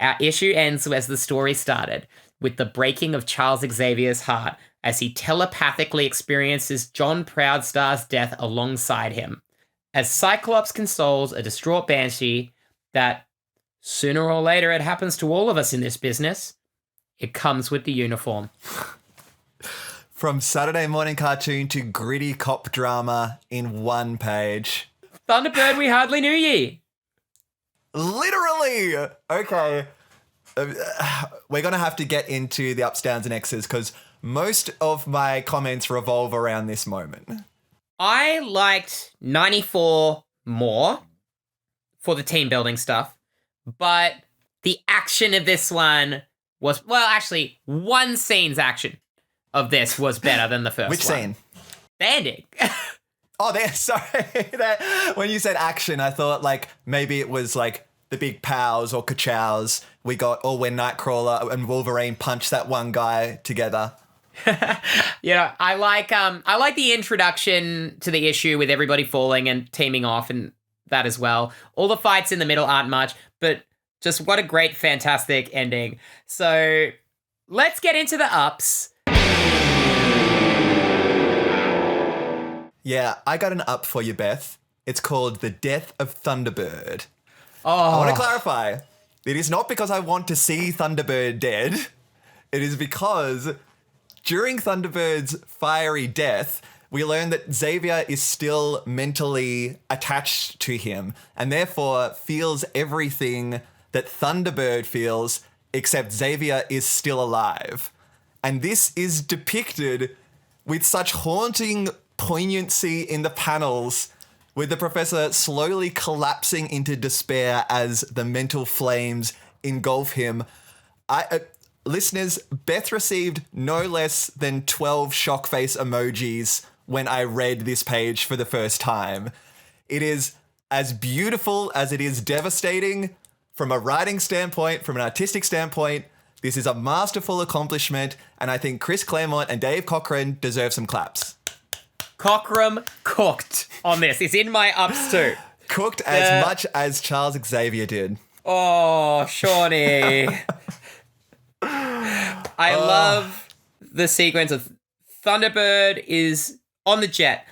Our issue ends as the story started, with the breaking of Charles Xavier's heart as he telepathically experiences John Proudstar's death alongside him. As Cyclops consoles a distraught Banshee that, sooner or later, it happens to all of us in this business, it comes with the uniform. From Saturday morning cartoon to gritty cop drama in one page. Thunderbird, we hardly knew ye. Literally! Okay. We're going to have to get into the ups, downs, and X's because most of my comments revolve around this moment. I liked 94 more for the team building stuff, but the action of this one was, well, actually, one scene's action of this was better than the first one. Which scene? The ending. Oh, sorry. When you said action, I thought like maybe it was like the big pows or kachows we got, or when Nightcrawler and Wolverine punched that one guy together. I like the introduction to the issue with everybody falling and teaming off and that as well. All the fights in the middle aren't much, but just what a great, fantastic ending. So let's get into the ups. Yeah, I got an up for you, Beth. It's called The Death of Thunderbird. Oh. I want to clarify. It is not because I want to see Thunderbird dead. It is because during Thunderbird's fiery death, we learn that Xavier is still mentally attached to him and therefore feels everything that Thunderbird feels, except Xavier is still alive. And this is depicted with such haunting poignancy in the panels, with the professor slowly collapsing into despair as the mental flames engulf him. Listeners, Beth received no less than 12 shock face emojis when I read this page for the first time. It is as beautiful as it is devastating from a writing standpoint, from an artistic standpoint. This is a masterful accomplishment, and I think Chris Claremont and Dave Cochran deserve some claps. Cochran cooked on this. It's in my ups too. Cooked as much as Charles Xavier did. Oh, Seanny. I love the sequence of Thunderbird is on the jet.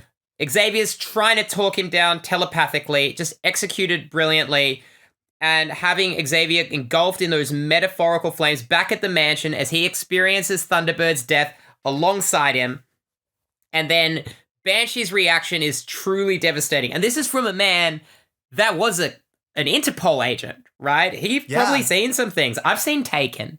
Xavier's trying to talk him down telepathically, just executed brilliantly. And having Xavier engulfed in those metaphorical flames back at the mansion as he experiences Thunderbird's death alongside him. And then Banshee's reaction is truly devastating. And this is from a man that was an Interpol agent, right? He's probably seen some things. I've seen Taken.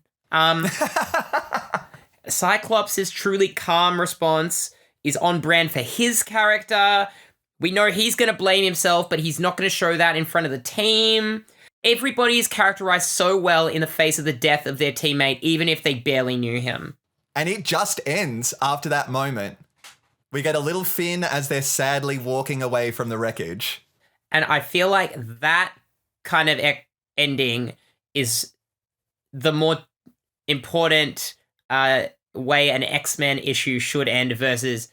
Cyclops' truly calm response is on brand for his character. We know he's going to blame himself, but he's not going to show that in front of the team. Everybody is characterized so well in the face of the death of their teammate, even if they barely knew him. And it just ends after that moment. We get a little Finn as they're sadly walking away from the wreckage. And I feel like that kind of ending is the more important way an X-Men issue should end versus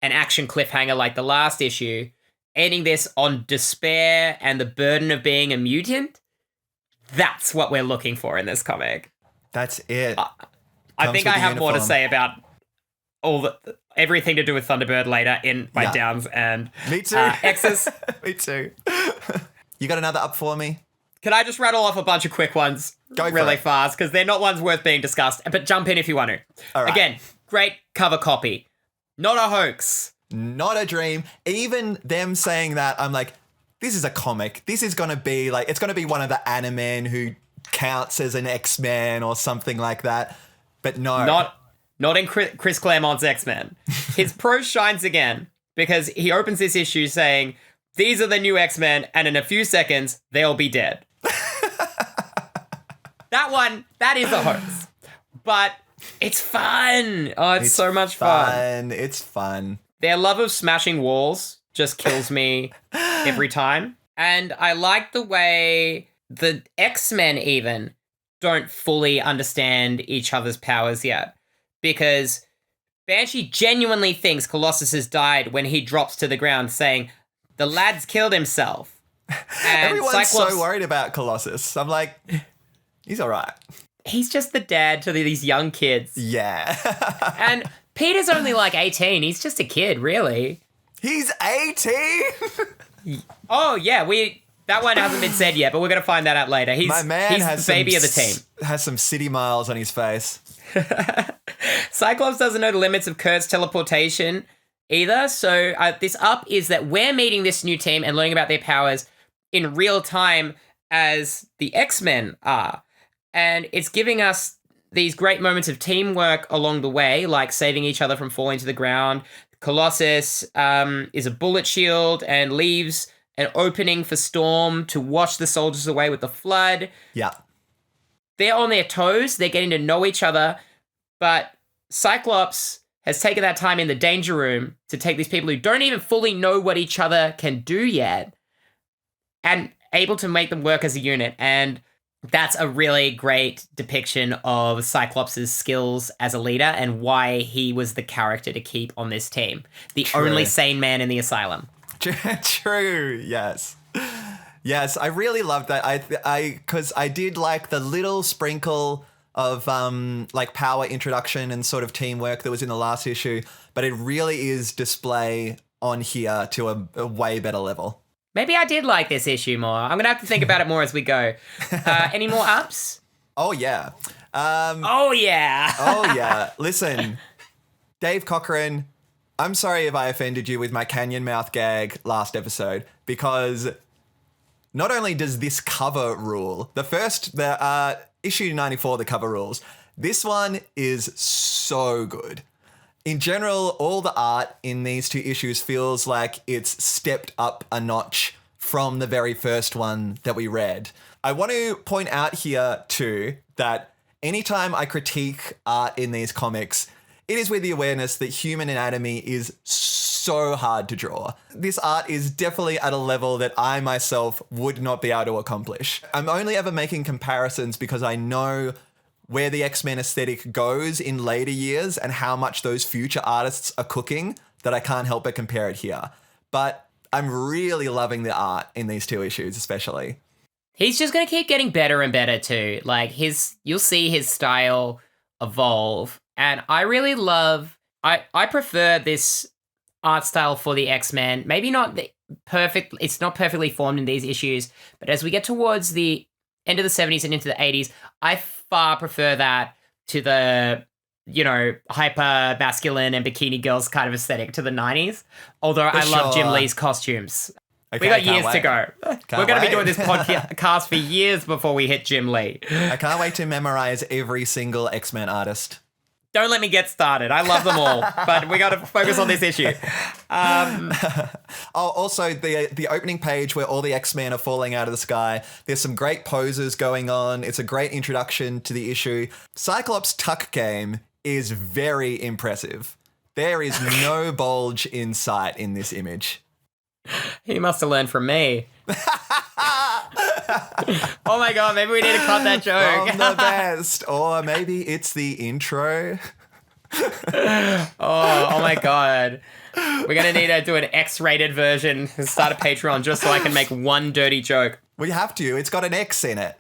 an action cliffhanger like the last issue. Ending this on despair and the burden of being a mutant. That's what we're looking for in this comic. That's it. I think I have more to say about everything to do with Thunderbird later in my downs and Me too. X's. Me too. You got another up for me? Can I just rattle off a bunch of quick ones really fast? Because they're not ones worth being discussed. But jump in if you want to. All right. Again, great cover copy. Not a hoax. Not a dream. Even them saying that, I'm like, this is a comic. This is going to be like, it's going to be one of the Animen who counts as an X-Men or something like that. But no. Not in Chris Claremont's X-Men. His prose shines again because he opens this issue saying, these are the new X-Men and in a few seconds, they'll be dead. That is a hoax. But it's fun. Oh, it's so much fun. It's fun. Their love of smashing walls just kills me every time. And I like the way the X-Men even don't fully understand each other's powers yet. Because Banshee genuinely thinks Colossus has died when he drops to the ground saying, the lad's killed himself. And everyone's so worried about Colossus. I'm like, he's all right. He's just the dad to these young kids. Yeah. And Peter's only like 18. He's just a kid, really. He's 18? Oh, yeah. That one hasn't been said yet, but we're going to find that out later. He's the baby of the team. Has some city miles on his face. Cyclops doesn't know the limits of Kurt's teleportation either. So this up is that we're meeting this new team and learning about their powers in real time as the X-Men are. And it's giving us these great moments of teamwork along the way, like saving each other from falling to the ground. Colossus is a bullet shield and leaves an opening for Storm to wash the soldiers away with the flood. Yeah. They're on their toes. They're getting to know each other. But Cyclops has taken that time in the danger room to take these people who don't even fully know what each other can do yet and able to make them work as a unit. And that's a really great depiction of Cyclops' skills as a leader and why he was the character to keep on this team. The only sane man in the asylum. True, yes. Yes, I really loved that. Because I did like the little sprinkle of like power introduction and sort of teamwork that was in the last issue, but it really is display on here to a way better level. Maybe I did like this issue more. I'm going to have to think about it more as we go. Any more ups? Oh, yeah. Oh, yeah. Oh, yeah. Listen, Dave Cochran, I'm sorry if I offended you with my canyon mouth gag last episode, because not only does this cover rule, the issue 94, the cover rules, this one is so good. In general, all the art in these two issues feels like it's stepped up a notch from the very first one that we read. I want to point out here too that anytime I critique art in these comics, it is with the awareness that human anatomy is so hard to draw. This art is definitely at a level that I myself would not be able to accomplish. I'm only ever making comparisons because I know where the X-Men aesthetic goes in later years and how much those future artists are cooking, that I can't help but compare it here. But I'm really loving the art in these two issues, especially. He's just going to keep getting better and better too. Like you'll see his style evolve. And I really love, I prefer this art style for the X-Men. Maybe not it's not perfectly formed in these issues, but as we get towards the end of the 70s and into the 80s, I far prefer that to the, hyper masculine and bikini girls kind of aesthetic to the 90s. Although I love Jim Lee's costumes. Okay, we got years to go. We're going to be doing this wait. podcast for years before we hit Jim Lee. I can't wait to memorize every single X-Men artist. Don't let me get started. I love them all, but we got to focus on this issue. Also, the opening page where all the X-Men are falling out of the sky. There's some great poses going on. It's a great introduction to the issue. Cyclops' tuck game is very impressive. There is no bulge in sight in this image. He must have learned from me. Oh my God, maybe we need to cut that joke. From the best. Or maybe it's the intro. Oh my God. We're going to need to do an X-rated version and start a Patreon just so I can make one dirty joke. We have to. It's got an X in it.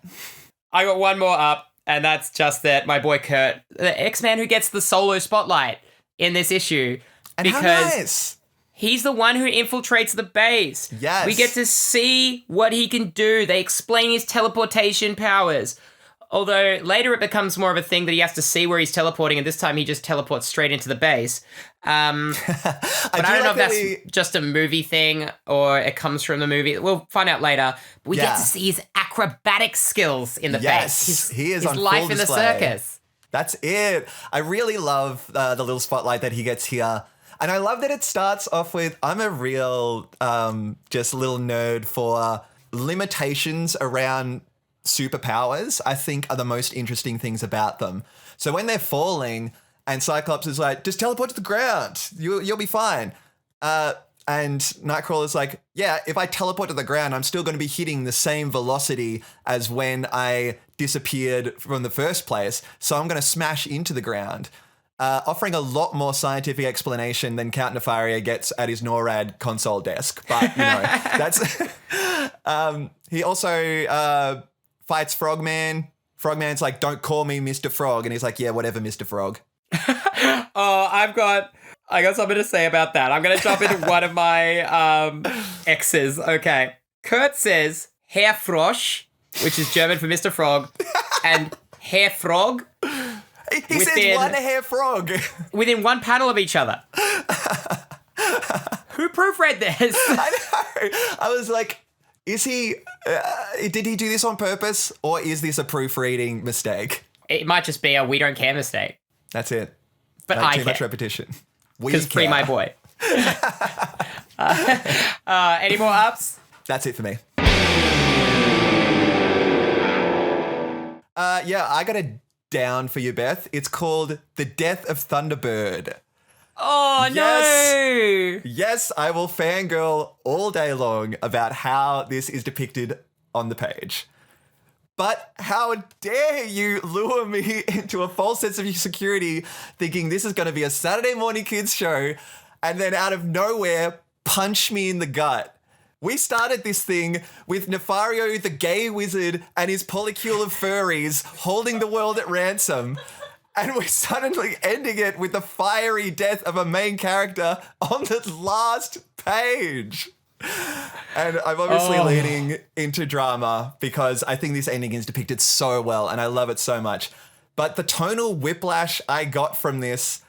I got one more up, and that's just that my boy Kurt, the X-Man who gets the solo spotlight in this issue. And because how nice. He's the one who infiltrates the base. Yes. We get to see what he can do. They explain his teleportation powers. Although later it becomes more of a thing that he has to see where he's teleporting, and this time he just teleports straight into the base. But I don't know if that's just a movie thing or it comes from the movie. We'll find out later. But we get to see his acrobatic skills in the base. He is his on life full in display. the circus. That's it. I really love the little spotlight that he gets here. And I love that it starts off with, I'm a real just little nerd for limitations around superpowers, I think are the most interesting things about them. So when they're falling and Cyclops is like, just teleport to the ground, you'll be fine. And Nightcrawler's like, yeah, if I teleport to the ground, I'm still going to be hitting the same velocity as when I disappeared from the first place. So I'm going to smash into the ground. Offering a lot more scientific explanation than Count Nefaria gets at his NORAD console desk. But, that's... he also fights Frogman. Frogman's like, don't call me Mr. Frog. And he's like, yeah, whatever, Mr. Frog. I got something to say about that. I'm going to jump into one of my X's. Okay. Kurt says, Herr Frosch, which is German for Mr. Frog, and Herr Frog... He says one hair frog. Within one panel of each other. Who proofread this? I know. I was like, is he... did he do this on purpose? Or is this a proofreading mistake? It might just be a we don't care mistake. That's it. But like, I too care. much repetition. Because free my boy. Any more ups? That's it for me. Yeah, I got a down for you, Beth. It's called The Death of Thunderbird. Oh, no! Yes, I will fangirl all day long about how this is depicted on the page. But how dare you lure me into a false sense of security thinking this is going to be a Saturday morning kids show and then out of nowhere punch me in the gut. We started this thing with Nefario the gay wizard and his polycule of furries holding the world at ransom. And we're suddenly ending it with the fiery death of a main character on the last page. And I'm obviously leaning into drama because I think this ending is depicted so well and I love it so much. But the tonal whiplash I got from this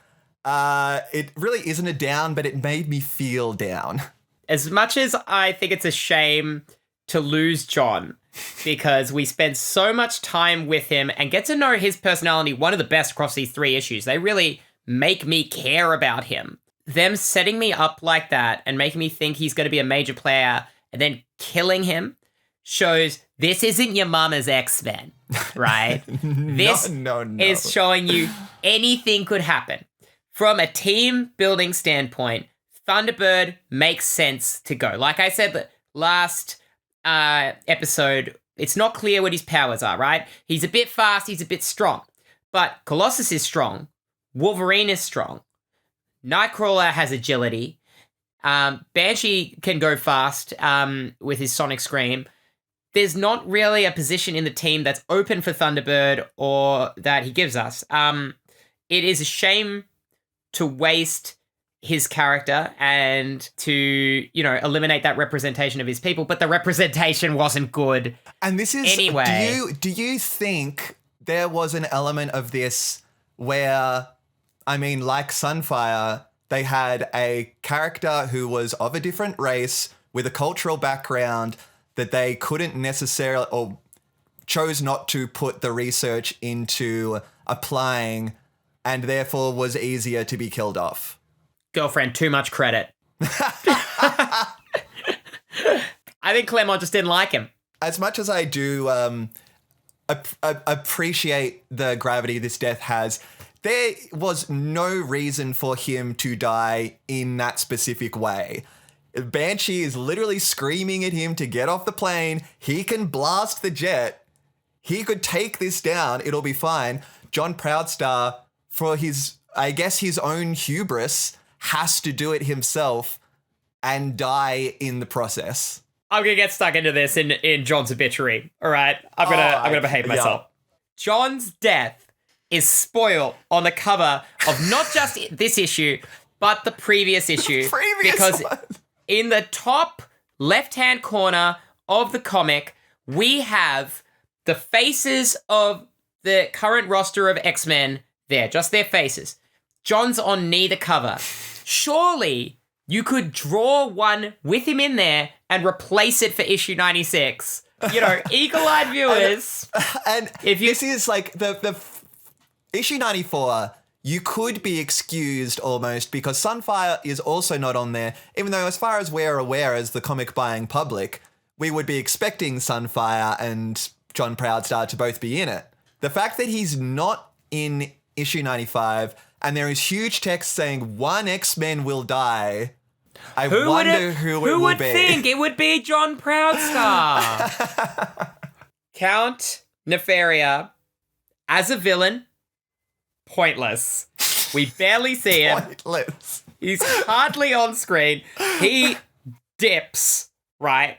It really isn't a down, but it made me feel down. As much as I think it's a shame to lose John, because we spend so much time with him and get to know his personality, one of the best across these 3 issues. They really make me care about him. Them setting me up like that and making me think he's going to be a major player and then killing him shows this isn't your mama's X-Men, right? This no. is showing you anything could happen. From a team building standpoint, Thunderbird makes sense to go. Like I said the last episode, it's not clear what his powers are, right? He's a bit fast, he's a bit strong. But Colossus is strong. Wolverine is strong. Nightcrawler has agility. Banshee can go fast with his sonic scream. There's not really a position in the team that's open for Thunderbird or that he gives us. It is a shame to waste his character and to, eliminate that representation of his people, but the representation wasn't good. And this is anyway. Do you think there was an element of this where, like Sunfire, they had a character who was of a different race with a cultural background that they couldn't necessarily, or chose not to put the research into applying, and therefore was easier to be killed off? Girlfriend, too much credit. I think Claremont just didn't like him. As much as I do appreciate the gravity this death has, there was no reason for him to die in that specific way. Banshee is literally screaming at him to get off the plane. He can blast the jet. He could take this down. It'll be fine. John Proudstar, for his own hubris, has to do it himself and die in the process. I'm going to get stuck into this in John's obituary. All right. I'm going to behave myself. Yeah. John's death is spoiled on the cover of not just this issue, but the previous issue. Because in the top left-hand corner of the comic, we have the faces of the current roster of X-Men there, just their faces. John's on neither cover. Surely you could draw one with him in there and replace it for issue 96. Eagle-eyed viewers. And this is like the issue 94, you could be excused almost because Sunfire is also not on there, even though as far as we're aware as the comic buying public, we would be expecting Sunfire and John Proudstar to both be in it. The fact that he's not in issue 95 and there is huge text saying one X-Men will die, I wonder who it will be. Who would think it would be John Proudstar? Count Nefaria as a villain, pointless. We barely see him. Pointless. He's hardly on screen. He dips, right?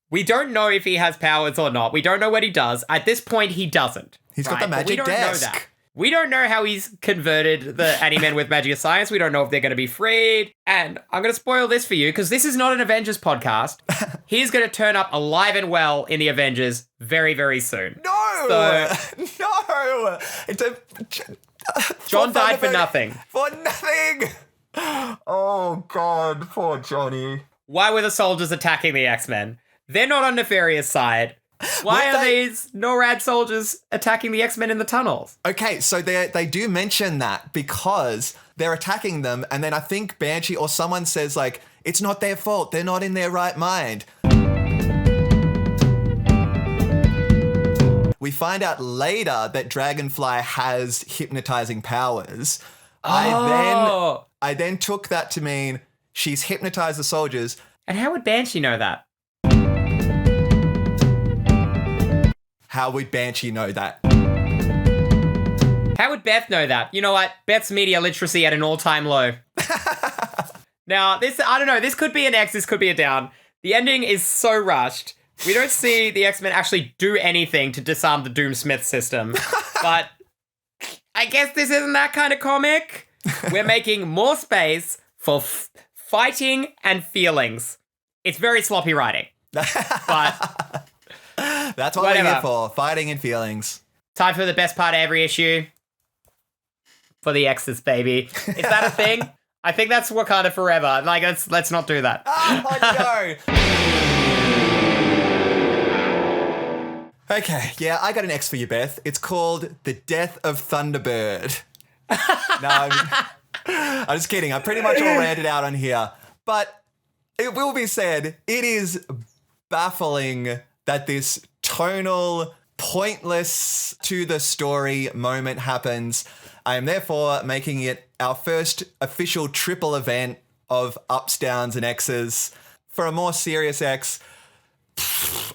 We don't know if he has powers or not. We don't know what he does. At this point, he doesn't. He's got the magic desk. desk. Know that. We don't know how he's converted the Ani-Men with magic of science. We don't know if they're going to be freed. And I'm going to spoil this for you because this is not an Avengers podcast. He's going to turn up alive and well in the Avengers very, very soon. No! No! John died for nothing. For nothing! Oh, God. Poor Johnny. Why were the soldiers attacking the X-Men? They're not on Nefarious' side. Why are these NORAD soldiers attacking the X-Men in the tunnels? Okay, so they do mention that because they're attacking them, and then I think Banshee or someone says, like, it's not their fault. They're not in their right mind. We find out later that Dragonfly has hypnotizing powers. Oh. I then took that to mean she's hypnotized the soldiers. And how would Banshee know that? How would Banshee know that? How would Beth know that? You know what? Beth's media literacy at an all-time low. Now, I don't know. This could be an X. This could be a down. The ending is so rushed. We don't see the X-Men actually do anything to disarm the Doomsmith system. But I guess this isn't that kind of comic. We're making more space for fighting and feelings. It's very sloppy writing. But that's what we're here for. Fighting and feelings. Time for the best part of every issue. for the X's, baby. Is that a thing? I think that's Wakanda forever. Like, let's not do that. Oh, no. Okay, yeah, I got an X for you, Beth. It's called The Death of Thunderbird. No, I'm just kidding. I'm pretty much all ranted out on here. But it will be said, it is baffling that this tonal, pointless to the story moment happens. I am therefore making it our first official triple event of ups, downs, and X's. For a more serious X,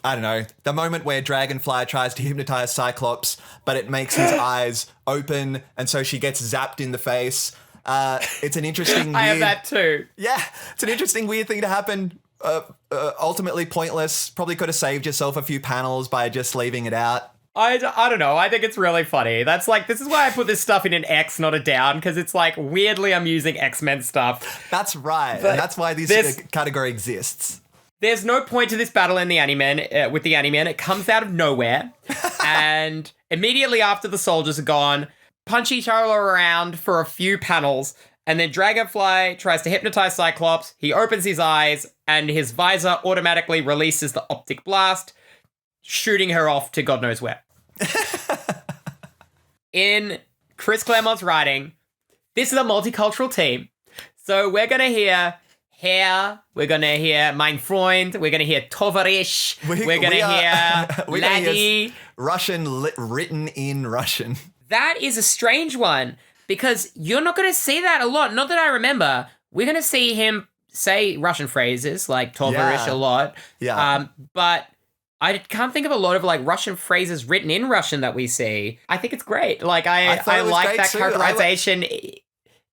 I don't know, the moment where Dragonfly tries to hypnotize Cyclops, but it makes his eyes open, and so she gets zapped in the face. It's an interesting I have that too. Yeah, it's an interesting weird thing to happen. Ultimately pointless. Probably could have saved yourself a few panels by just leaving it out. I don't know. I think it's really funny. This is why I put this stuff in an X, not a down, because it's like weirdly I'm using X-Men stuff. That's right. And that's why this category exists. There's no point to this battle in the Animen, with the Animen. It comes out of nowhere. And immediately after the soldiers are gone, punch each other around for a few panels. And then Dragonfly tries to hypnotize Cyclops. He opens his eyes and his visor automatically releases the optic blast, shooting her off to God knows where. In Chris Claremont's writing, this is a multicultural team. So we're going to hear Herr, we're going to hear Mein Freund, we're going to hear Tovarish, we're going to hear Laddie. Russian written in Russian. That is a strange one because you're not going to see that a lot. Not that I remember. We're going to see him say Russian phrases like Tovarish a lot. Yeah. But I can't think of a lot of like Russian phrases written in Russian that we see. I think it's great. Like I like that characterization.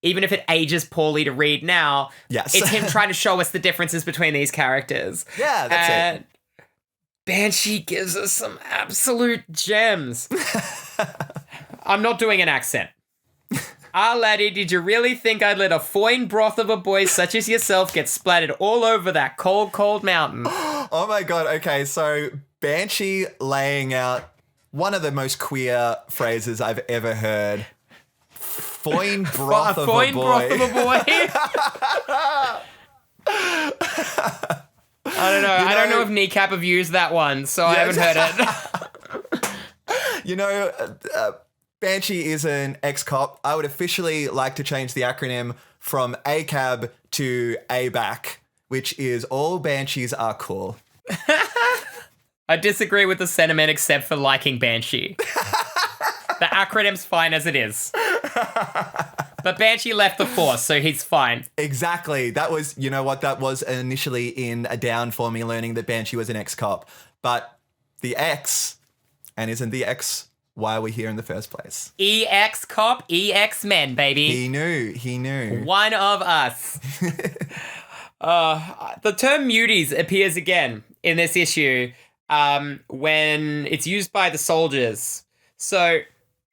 Even if it ages poorly to read now, yes. It's him trying to show us the differences between these characters. Yeah, that's it. Banshee gives us some absolute gems. I'm not doing an accent. Laddie, did you really think I'd let a fine broth of a boy such as yourself get splattered all over that cold, cold mountain? Oh my God. Okay, so Banshee laying out one of the most queer phrases I've ever heard. Foin broth of a boy. Broth of a boy. I don't know. I don't know if Kneecap have used that one, so I haven't heard it. Banshee is an ex-cop. I would officially like to change the acronym from ACAB to ABAC, which is all Banshees are cool. I disagree with the sentiment except for liking Banshee. The acronym's fine as it is. But Banshee left the force, so he's fine. Exactly. That was, that was initially in a down for me learning that Banshee was an ex-cop. But the X, and isn't the X why are we here in the first place? eX-cop, eX-Men, baby. He knew. One of us. The term muties appears again in this issue when it's used by the soldiers. So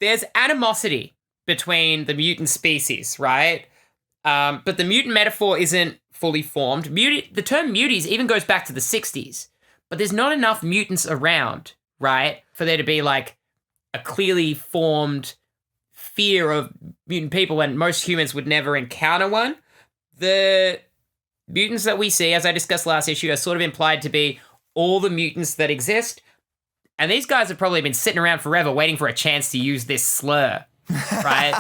there's animosity between the mutant species, right? But the mutant metaphor isn't fully formed. The term muties even goes back to the 60s, but there's not enough mutants around, right? For there to be like a clearly formed fear of mutant people when most humans would never encounter one. The mutants that we see, as I discussed last issue, are sort of implied to be all the mutants that exist. And these guys have probably been sitting around forever waiting for a chance to use this slur, right?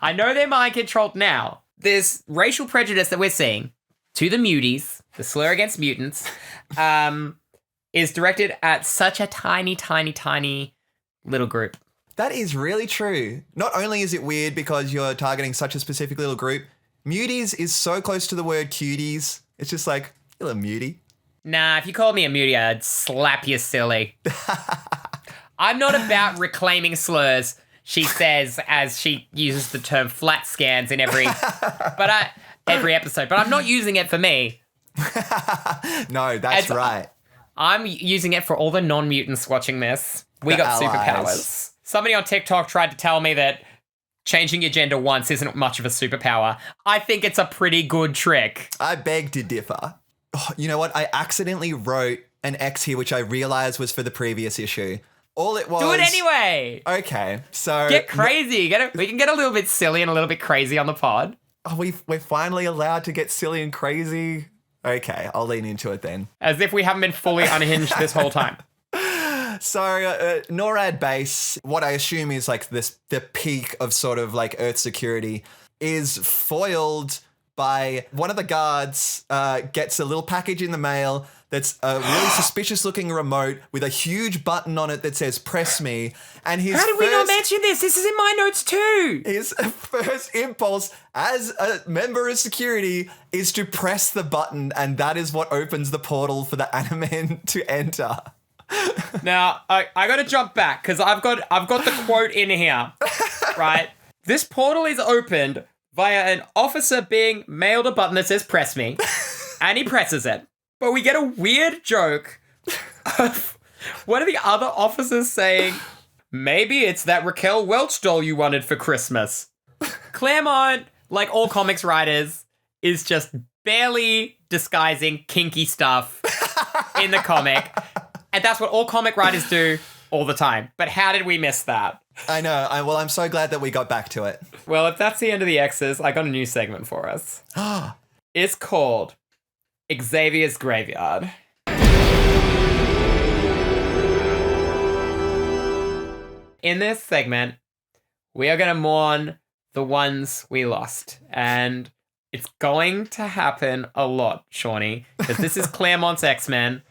I know they're mind controlled now. This racial prejudice that we're seeing to the muties, the slur against mutants, is directed at such a tiny, tiny, tiny little group. That is really true. Not only is it weird because you're targeting such a specific little group, muties is so close to the word cuties. It's just like, you little mutie. Nah, if you called me a mutie, I'd slap you silly. I'm not about reclaiming slurs, she says as she uses the term flat scans in every episode. But I'm not using it for me. No, that's right. I'm using it for all the non-mutants watching this. We got allies. superpowers. Somebody on TikTok tried to tell me that changing your gender once isn't much of a superpower. I think it's a pretty good trick. I beg to differ. Oh, you know what? I accidentally wrote an X here, which I realized was for the previous issue. all it was... Do it anyway. Okay, so... Get crazy. We can get a little bit silly and a little bit crazy on the pod. Oh, we're finally allowed to get silly and crazy? Okay, I'll lean into it then. As if we haven't been fully unhinged this whole time. So, NORAD base, what I assume is like the peak of sort of like Earth security, is foiled by one of the guards gets a little package in the mail that's a really suspicious looking remote with a huge button on it that says press me. And How did we not mention this? This is in my notes too. His first impulse as a member of security is to press the button, and that is what opens the portal for the Animen to enter. Now, I got to jump back because I've got the quote in here, right? This portal is opened via an officer being mailed a button that says press me, and he presses it. But we get a weird joke of one of the other officers saying, maybe it's that Raquel Welch doll you wanted for Christmas. Claremont, like all comics writers, is just barely disguising kinky stuff in the comic. And that's what all comic writers do all the time. But how did we miss that? I know. Well, I'm so glad that we got back to it. Well, if that's the end of the X's, I got a new segment for us. It's called Xavier's Graveyard. In this segment, we are going to mourn the ones we lost. And it's going to happen a lot, Seanny, because this is Claremont's X-Men.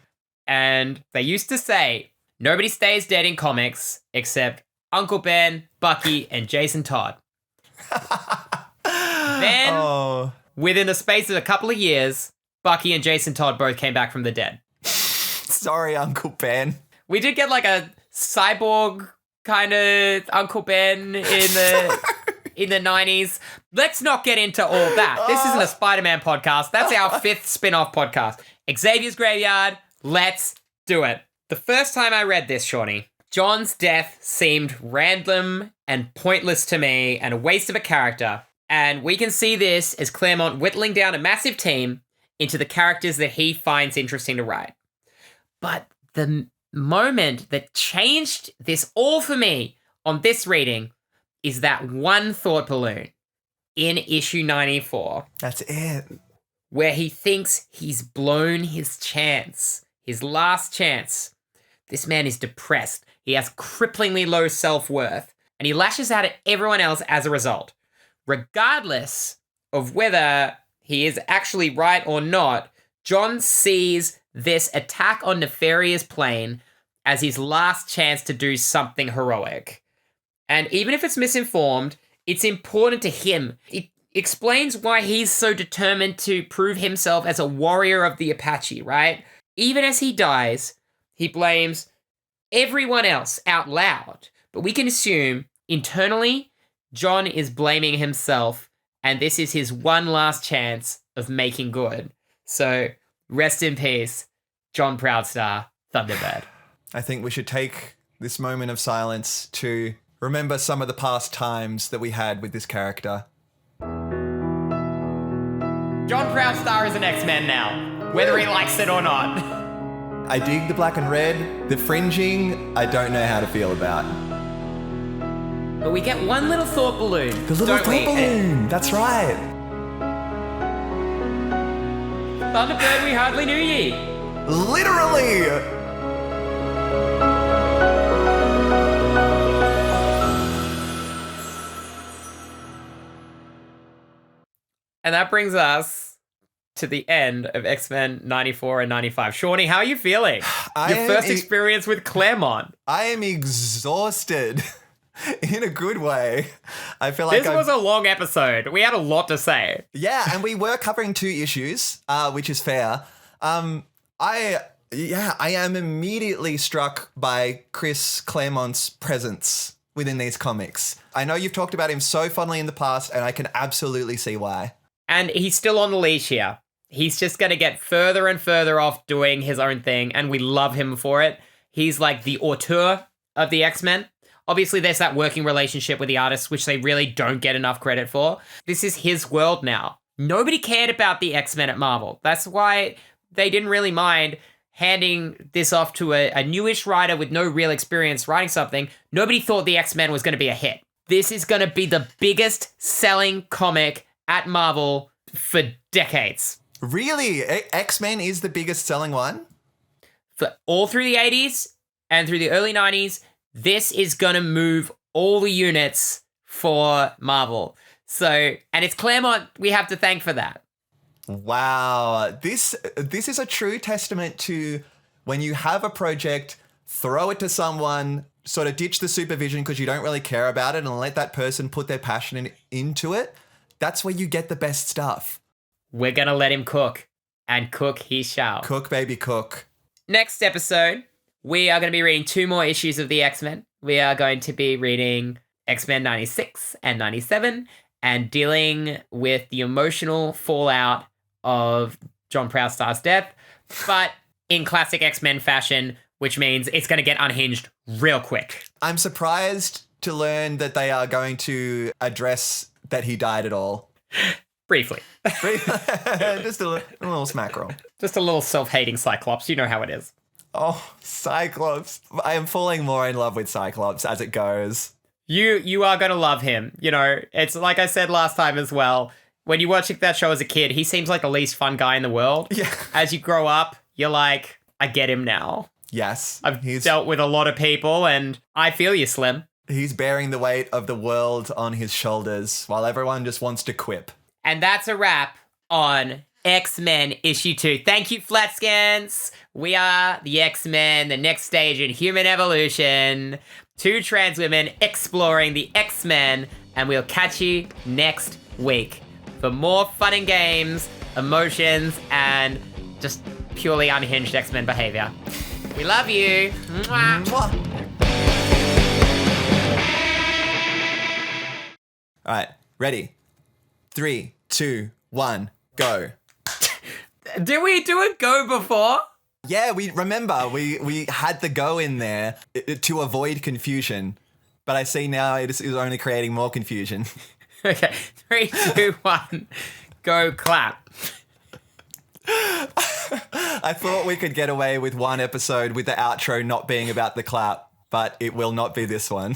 And they used to say, nobody stays dead in comics except Uncle Ben, Bucky, and Jason Todd. Then, within the space of a couple of years, Bucky and Jason Todd both came back from the dead. Sorry, Uncle Ben. We did get like a cyborg kind of Uncle Ben in the 90s. Let's not get into all that. This isn't a Spider-Man podcast. That's our fifth spin-off podcast. Xavier's Graveyard. Let's do it. The first time I read this, Seanny, John's death seemed random and pointless to me and a waste of a character. And we can see this as Claremont whittling down a massive team into the characters that he finds interesting to write. But the moment that changed this all for me on this reading is that one thought balloon in issue 94. That's it. Where he thinks he's blown his chance, his last chance. This man is depressed. He has cripplingly low self-worth, and he lashes out at everyone else as a result. Regardless of whether he is actually right or not, John sees this attack on Nefarious Plane as his last chance to do something heroic. And even if it's misinformed, it's important to him. It explains why he's so determined to prove himself as a warrior of the Apache, right? Even as he dies, he blames everyone else out loud. But we can assume, internally, John is blaming himself, and this is his one last chance of making good. So, rest in peace, John Proudstar, Thunderbird. I think we should take this moment of silence to remember some of the past times that we had with this character. John Proudstar is an X-Men now, whether he likes it or not. I dig the black and red. The fringing, I don't know how to feel about. But we get one little thought balloon. The little thought balloon, that's right. Thunderbird, we hardly knew ye. Literally! And that brings us to the end of X-Men 94 and 95. Seanny, how are you feeling? Your first experience with Claremont. I am exhausted in a good way. I feel like this was a long episode. We had a lot to say. Yeah, and we were covering 2 issues, which is fair. I am immediately struck by Chris Claremont's presence within these comics. I know you've talked about him so fondly in the past, and I can absolutely see why. And he's still on the leash here. He's just going to get further and further off doing his own thing, and we love him for it. He's like the auteur of the X-Men. Obviously, there's that working relationship with the artists, which they really don't get enough credit for. This is his world now. Nobody cared about the X-Men at Marvel. That's why they didn't really mind handing this off to a newish writer with no real experience writing something, nobody thought the X-Men was going to be a hit. This is going to be the biggest selling comic at Marvel for decades. Really? X-Men is the biggest selling one? For all through the 80s and through the early 90s, this is going to move all the units for Marvel. So, and it's Claremont we have to thank for that. Wow. This is a true testament to when you have a project, throw it to someone, sort of ditch the supervision because you don't really care about it and let that person put their passion into it. That's where you get the best stuff. We're going to let him cook, and cook he shall. Cook, baby, cook. Next episode, we are going to be reading 2 more issues of the X-Men. We are going to be reading X-Men 96 and 97 and dealing with the emotional fallout of John Proudstar's death, but in classic X-Men fashion, which means it's going to get unhinged real quick. I'm surprised to learn that they are going to address that he died at all. Briefly. Just a little smack roll. Just a little self-hating Cyclops. You know how it is. Oh, Cyclops. I am falling more in love with Cyclops as it goes. You are going to love him. You know, it's like I said last time as well. When you watch that show as a kid, he seems like the least fun guy in the world. Yeah. As you grow up, you're like, I get him now. Yes. I've dealt with a lot of people and I feel you, Slim. He's bearing the weight of the world on his shoulders while everyone just wants to quip. And that's a wrap on X-Men issue 2. Thank you, Flatscans. We are the X-Men, the next stage in human evolution. 2 trans women exploring the X-Men, and we'll catch you next week for more fun and games, emotions, and just purely unhinged X-Men behavior. We love you. Mwah. Mwah. All right, ready? 3, 2, 1, go. Did we do a go before? Yeah, we had the go in there to avoid confusion, but I see now it is only creating more confusion. Okay, 3, 2, 1, go clap. I thought we could get away with one episode with the outro not being about the clap, but it will not be this one.